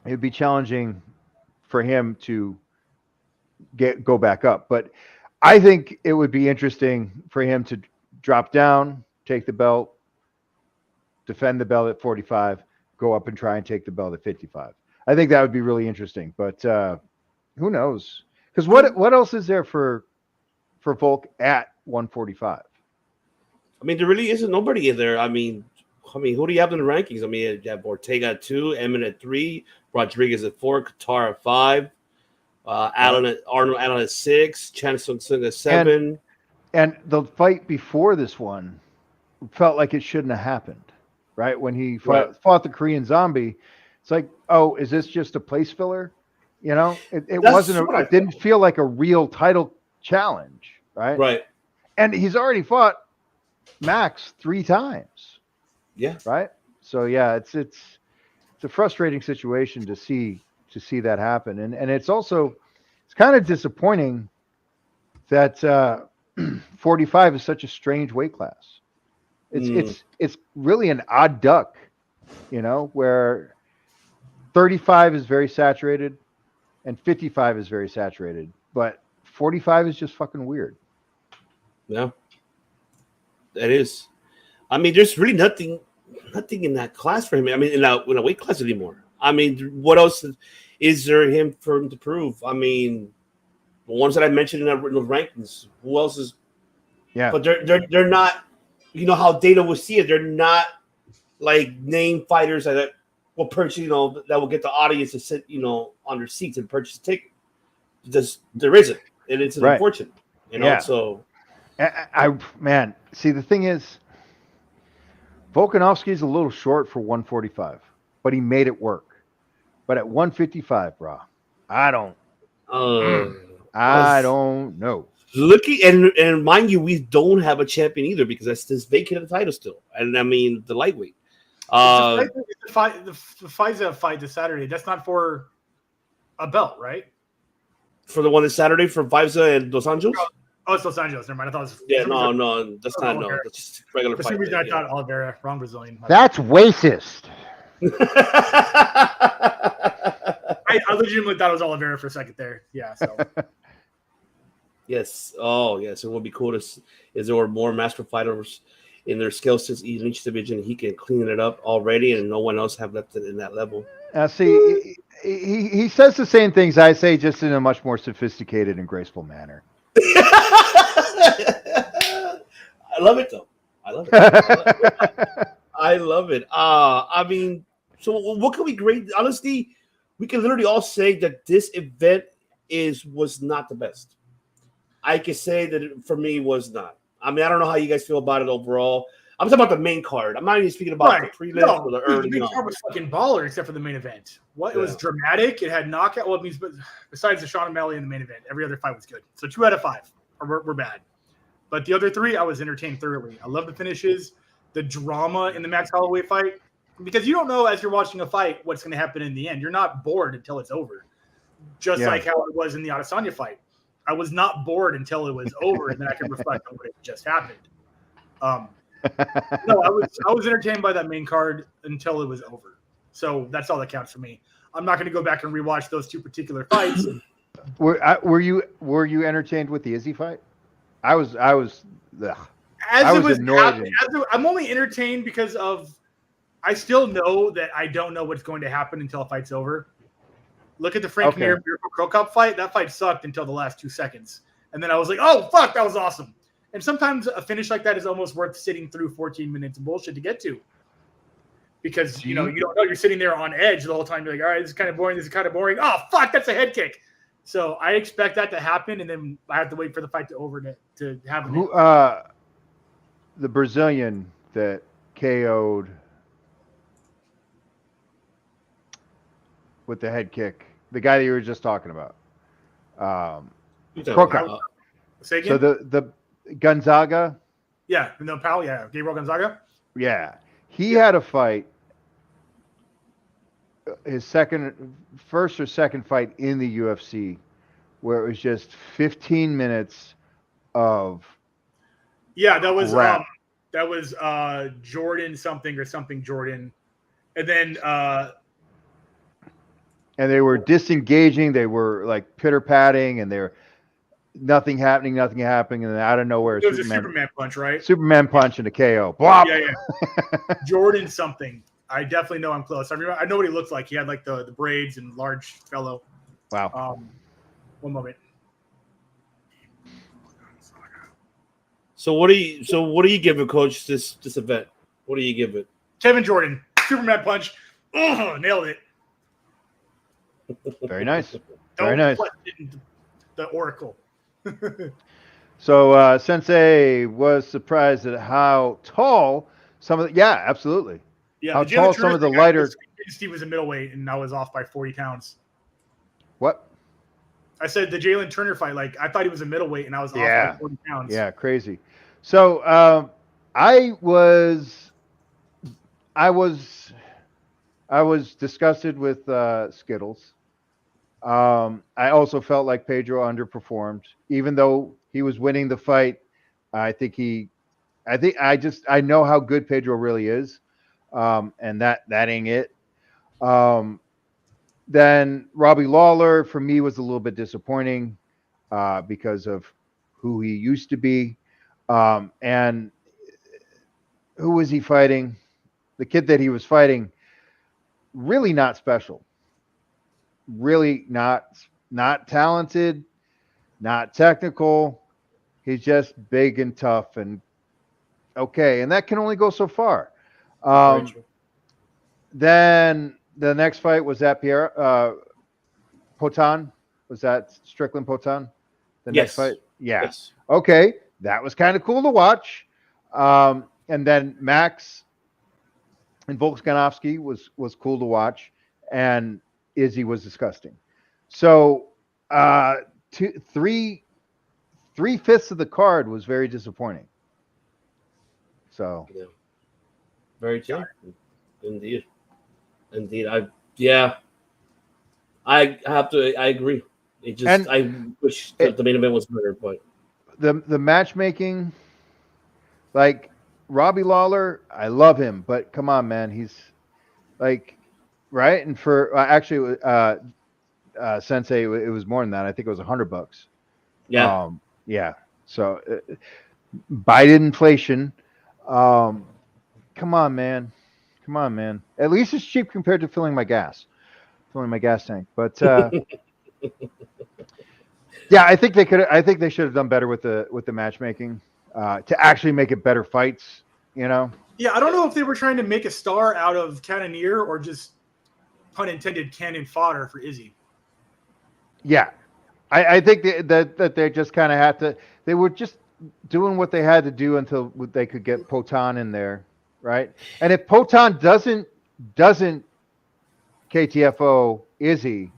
it'd be challenging for him to go back up. But I think it would be interesting for him to drop down, take the belt, defend the belt at 45, go up and try and take the belt at 55. I think that would be really interesting. But who knows? Because what else is there for Volk at 145? I mean, there really isn't nobody in there. I mean, who do you have in the rankings? I mean, you have Ortega at 2, Emin at 3, Rodriguez at 4, Qatar at 5, Arnold Allen at 6, Chan Sung Sung at 7. And the fight before this one felt like it shouldn't have happened, right? When he fought the Korean Zombie, it's like, oh, is this just a place filler? It wasn't. It didn't feel like a real title challenge, right? Right. And he's already fought Max 3 times. Yeah. Right. So yeah, it's a frustrating situation to see that happen, and it's kind of disappointing that 45 is such a strange weight class. It's really an odd duck, where 35 is very saturated and 55 is very saturated, but 45 is just fucking weird. Yeah, that is. I mean, there's really nothing in that class for him. I mean, in a weight class anymore. I mean, what else is there for him to prove? I mean, the ones that I mentioned in those rankings. Who else is? Yeah. But they're not. You know how Dana will see it. They're not like name fighters that will purchase. That will get the audience to sit on their seats and purchase a ticket. Just there isn't, and it's Right. unfortunate. Yeah. So Man, see, the thing is, Volkanovski's a little short for 145, but he made it work. But at 155, bro, I don't know. Looking and mind you, we don't have a champion either because that's this vacated title still, and I mean the lightweight. The FISA fight this Saturday. That's not for a belt, right? For the one this Saturday for Vivza and Dos Anjos. Oh, it's Los Angeles. Never mind. I thought it was. Yeah, no, that's not no. That's just regular For fight. some reason, I thought Oliveira, wrong Brazilian. That's racist. I legitimately thought it was Oliveira for a second there. Yeah. So. Yes. Oh, yes. It would be cool is there were more master fighters in their skill sets in each division. He can clean it up already, and no one else have left it in that level. See, he says the same things I say, just in a much more sophisticated and graceful manner. I love it, though. I love it. I mean, so what can we grade? Honestly, we can literally all say that this event was not the best. I can say that it, for me, was not. I mean, I don't know how you guys feel about it overall. I'm talking about the main card. I'm not even speaking about the prelims or the early. The main card was fucking baller, except for the main event. It was dramatic. It had knockout. Well, it means, besides the Sean O'Malley in the main event, every other fight was good. So 2 out of 5 were bad. But the other 3, I was entertained thoroughly. I love the finishes, the drama in the Max Holloway fight, because you don't know as you're watching a fight what's going to happen in the end. You're not bored until it's over, just like how it was in the Adesanya fight. I was not bored until it was over, and then I could reflect on what had just happened. No, I was entertained by that main card until it was over. So that's all that counts for me. I'm not going to go back and rewatch those 2 particular fights. Were you entertained with the Izzy fight? I was annoyed. I'm only entertained because I still know that I don't know what's going to happen until a fight's over. Look at the Frank Mir Miracle Crow Cup fight. That fight sucked until the last 2 seconds. And then I was like, oh, fuck, that was awesome. And sometimes a finish like that is almost worth sitting through 14 minutes of bullshit to get to. Because, you don't know. You're sitting there on edge the whole time. You're like, all right, this is kind of boring. This is kind of boring. Oh, fuck, that's a head kick. So I expect that to happen, and then I have to wait for the fight to over to happen. The Brazilian that KO'd with the head kick, the guy that you were just talking about. Say again? So the Gonzaga. Yeah, no, pal. Yeah, Gabriel Gonzaga. Yeah, he had a fight. His first or second fight in the UFC, where it was just 15 minutes of. Yeah, that was Jordan something or something Jordan, and then. And they were disengaging. They were like pitter patting, and they're nothing happening, and then out of nowhere, it was a Superman punch, right? Superman punch and a KO. Blop. Yeah. Jordan something. I definitely know I'm close. I know what he looks like. He had like the braids and large fellow. Wow. One moment. So what do you give it, Coach? This event? What do you give it? Kevin Jordan, Superman punch. Oh, nailed it. Very nice. Very nice. The Oracle. So Sensei was surprised at how tall some of the absolutely. Yeah, how tall some of the lighter. Steve was a middleweight, and I was off by 40 pounds. What? I said the Jalen Turner fight. Like I thought he was a middleweight, and I was off by 40 pounds. Yeah, crazy. So I was disgusted with Skittles. I also felt like Pedro underperformed, even though he was winning the fight. I know how good Pedro really is. And that ain't it. Then Robbie Lawler for me was a little bit disappointing, because of who he used to be. And who was he fighting? The kid that he was fighting, really not special. Really not talented, not technical. He's just big and tough and okay, and that can only go so far. Very true. Then the next fight was that Potan. Was that Strickland Potan? The next fight? Yeah. Yes. Okay. That was kind of cool to watch. And then Max and Volkanovski was cool to watch. And Izzy was disgusting. So 3/5 of the card was very disappointing. So Yeah. Very true. Indeed. I agree. I wish the main event was better, but the matchmaking, like Robbie Lawler, I love him, but come on, man, he's like, right? And for actually, Sensei, it was more than that. I think it was $100. yeah. Yeah. So Biden inflation. Come on, man. At least it's cheap compared to filling my gas tank. But yeah, I think they should have done better with the matchmaking to actually make it better fights. Yeah, I don't know if they were trying to make a star out of Cannonier or just, pun intended, cannon fodder for Izzy. Yeah, I think that they just kind of had to. They were just doing what they had to do until they could get Potan in there, right? And if Potan doesn't KTFO Izzy,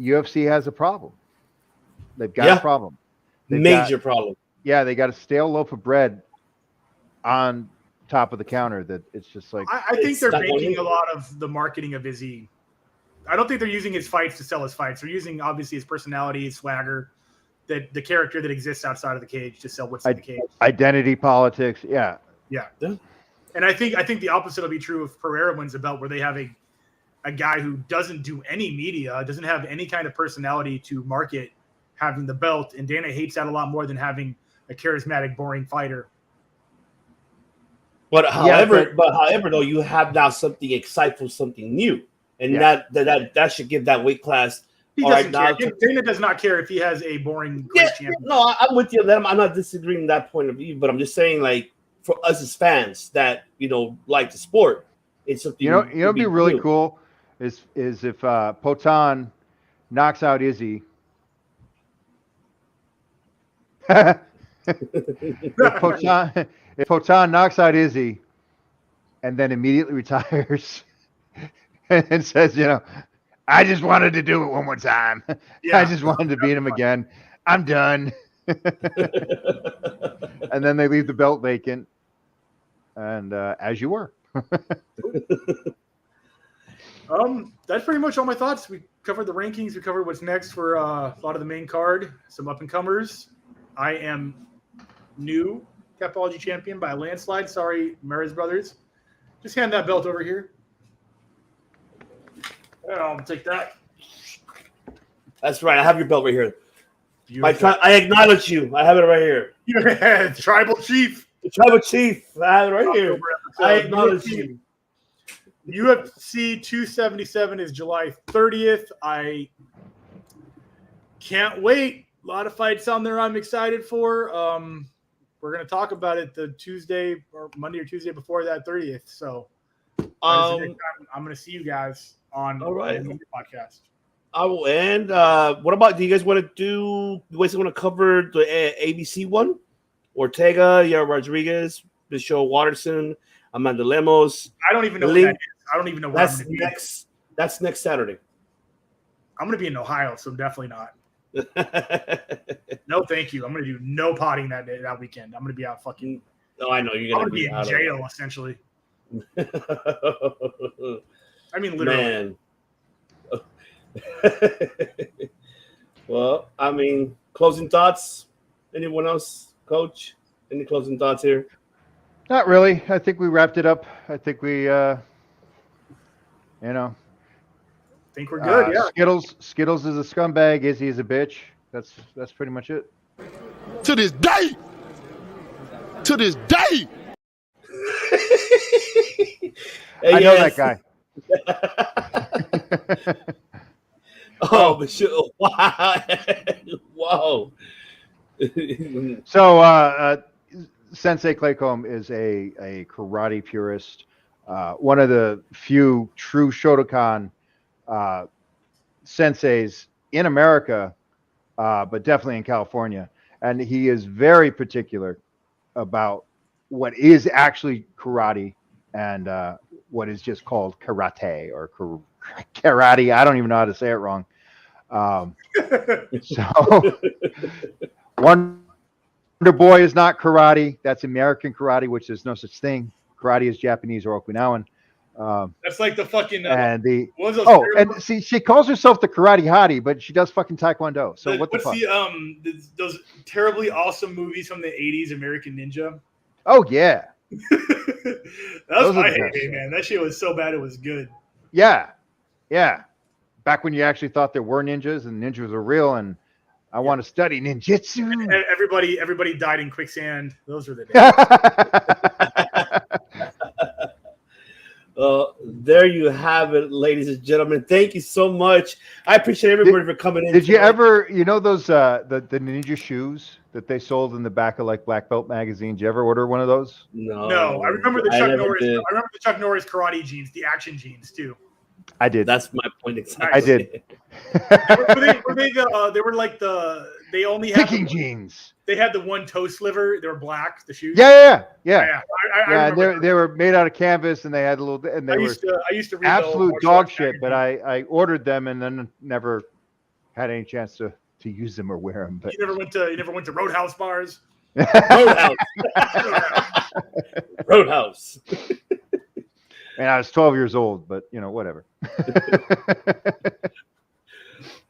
UFC has a problem. They've got a problem. Major problem. Yeah, they got a stale loaf of bread on top of the counter that it's just like. I think they're banking a lot of the marketing of Izzy. I don't think they're using his fights to sell his fights. They're using, obviously, his personality, his swagger, the character that exists outside of the cage to sell what's in the cage. Identity politics, yeah. And I think the opposite will be true if Pereira wins the belt, where they have a guy who doesn't do any media, doesn't have any kind of personality to market having the belt, and Dana hates that a lot more than having a charismatic, boring fighter. But however, though, you have now something exciting, something new, and that should give that weight class. He doesn't care. Dana does not care if he has a boring champion. No, I'm with you on that. I'm not disagreeing that point of view, but I'm just saying, like, for us as fans that like the sport, it's something. It'd be really cool is if Potan knocks out Izzy. if Potan knocks out Izzy and then immediately retires and says, I just wanted to do it one more time. Yeah, I just wanted to beat him again. I'm done. And then they leave the belt vacant. And as you were. That's pretty much all my thoughts. We covered the rankings. We covered what's next for a lot of the main card. Some up-and-comers. I am new Capology champion by a landslide. Sorry, Maris brothers. Just hand that belt over here. And I'll take that. That's right. I have your belt right here. I acknowledge you. I have it right here. Yeah, Tribal Chief. The Tribal Chief. I have it right here. I acknowledge you. UFC 277 is July 30th. I can't wait. A lot of fights on there I'm excited for. We're going to talk about it the Tuesday or Monday or Tuesday before that 30th. So I'm going to see you guys on the podcast. I will end. What about, do you guys want to cover the ABC one? Ortega, Yair Rodriguez, Michelle Watterson, Amanda Lemos. I don't even know what that is. I don't even know what that's next Saturday. I'm going to be in Ohio, so definitely not. No, thank you. I'm going to do no potting that weekend. I'm going to be out fucking. Oh, I know you're going to be in jail, essentially. I mean, literally. Man. Well, I mean, closing thoughts. Anyone else, Coach? Any closing thoughts here? Not really. I think we wrapped it up. I think we, think we're good. Yeah. Skittles is a scumbag. Izzy is a bitch. That's pretty much it. To this day. I know that guy. Oh, Michelle! Wow! Whoa! So Sensei Claycomb is a karate purist, one of the few true Shotokan senseis in America, but definitely in California. And he is very particular about what is actually karate and what is just called karate or karate. I don't even know how to say it wrong. So Wonder Boy is not karate. That's American karate, which there's no such thing. Karate is Japanese or Okinawan. That's like the fucking And the what was those and see, she calls herself the karate hottie, but she does fucking taekwondo. So what the what's fuck? those terribly awesome movies from the 80s, American Ninja? Oh yeah, That Those was are my the best, heyday, man. That shit was so bad it was good. yeah. Back when you actually thought there were ninjas and ninjas were real, and I want to study ninjutsu. Everybody died in quicksand. Those are the days. There you have it, ladies and gentlemen. Thank you so much. I appreciate everybody for coming in. Did you ever, those the ninja shoes that they sold in the back of like Black Belt magazine? Did you ever order one of those? No, I remember the Chuck Norris. I remember the Chuck Norris karate jeans, the action jeans too. I did. That's my point exactly. I did. They were like they only had picking jeans. They had the one toe sliver. They were black. The shoes. Yeah. I they were made out of canvas, and they had a little. And they I used to read absolute dog shit. But I ordered them and then never had any chance to use them or wear them. But you never went to Roadhouse bars. Roadhouse. And I was 12 years old, but whatever.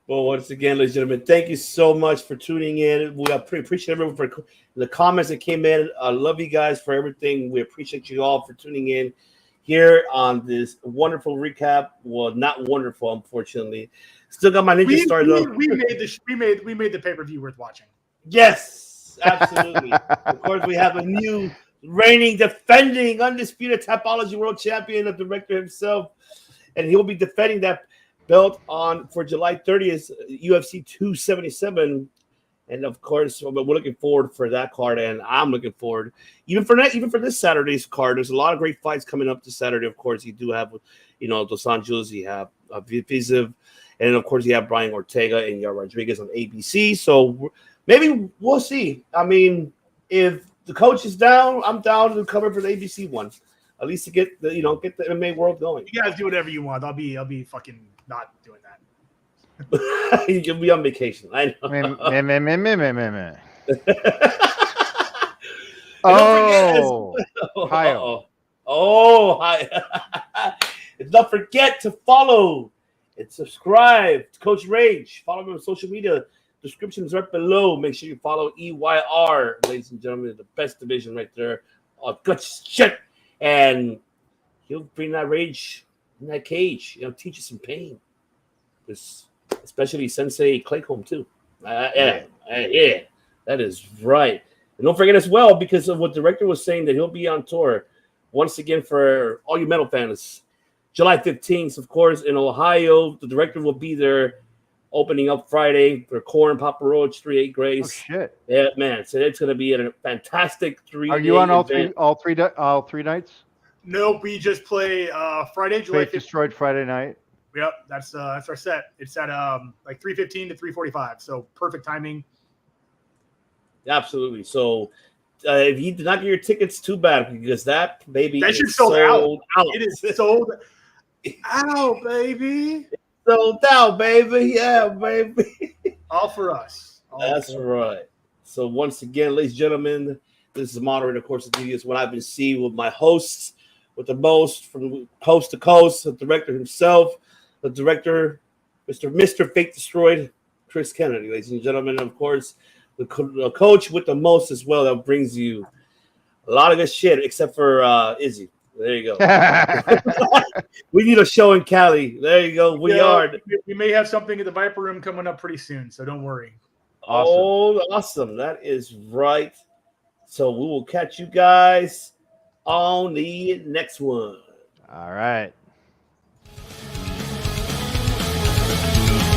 Well, once again, ladies and gentlemen, thank you so much for tuning in. We appreciate everyone for the comments that came in. I love you guys for everything. We appreciate you all for tuning in here on this wonderful recap. Well, not wonderful, unfortunately. Still got my ninja stars up. We made the pay-per-view worth watching. Yes, absolutely. Of course, we have a new reigning, defending, undisputed Tapology World Champion, the director himself, and he'll be defending that belt for July 30th, UFC 277. And of course, we're looking forward for that card, and I'm looking forward even for this Saturday's card. There's a lot of great fights coming up this Saturday. Of course, you do have Dos Anjos, you have Viziv, and of course you have Brian Ortega and Yair Rodriguez on ABC. So maybe we'll see. I mean, if the coach is down, I'm down to cover for the ABC one, at least to get the get the MMA world going. You guys do whatever you want. I'll be fucking not doing that. You'll be on vacation. I know. Ohio. Hi. Don't forget to follow and subscribe to Coach Rage. Follow me on social media. Descriptions right below. Make sure you follow EYR, ladies and gentlemen. The best division right there. Good shit. And he'll bring that rage in that cage. Teach you some pain. Especially Sensei Claycomb too. Yeah, that is right. And don't forget as well, because of what the director was saying, that he'll be on tour once again for all you metal fans. July 15th, of course, in Ohio. The director will be there opening up Friday for Korn, Papa Roach, 3-8 Grace. Oh shit! Yeah, man. So it's going to be a fantastic 3-day. Are you on all event. three nights? Nope, we just play Friday, July 15th. Destroyed Friday night. Yep, that's our set. It's at like 3:15 to 3:45, so perfect timing. Absolutely. So if you did not get your tickets, too bad, because that baby that is sold out. out. It is sold out, baby. Sold out, baby. Yeah, baby. All for us. That's right. So once again, ladies and gentlemen, this is the moderator, of course, of is what I've been seeing with my hosts, with the most from coast to coast, the director himself, the director, Mr. Fake Destroyed, Chris Kennedy, ladies and gentlemen, of course, the coach with the most as well, that brings you a lot of good shit, except for Izzy. There you go. We need a show in Cali. There you go. We may have something at the Viper Room coming up pretty soon, so don't worry. Awesome. That is right. So we will catch you guys on the next one. All right.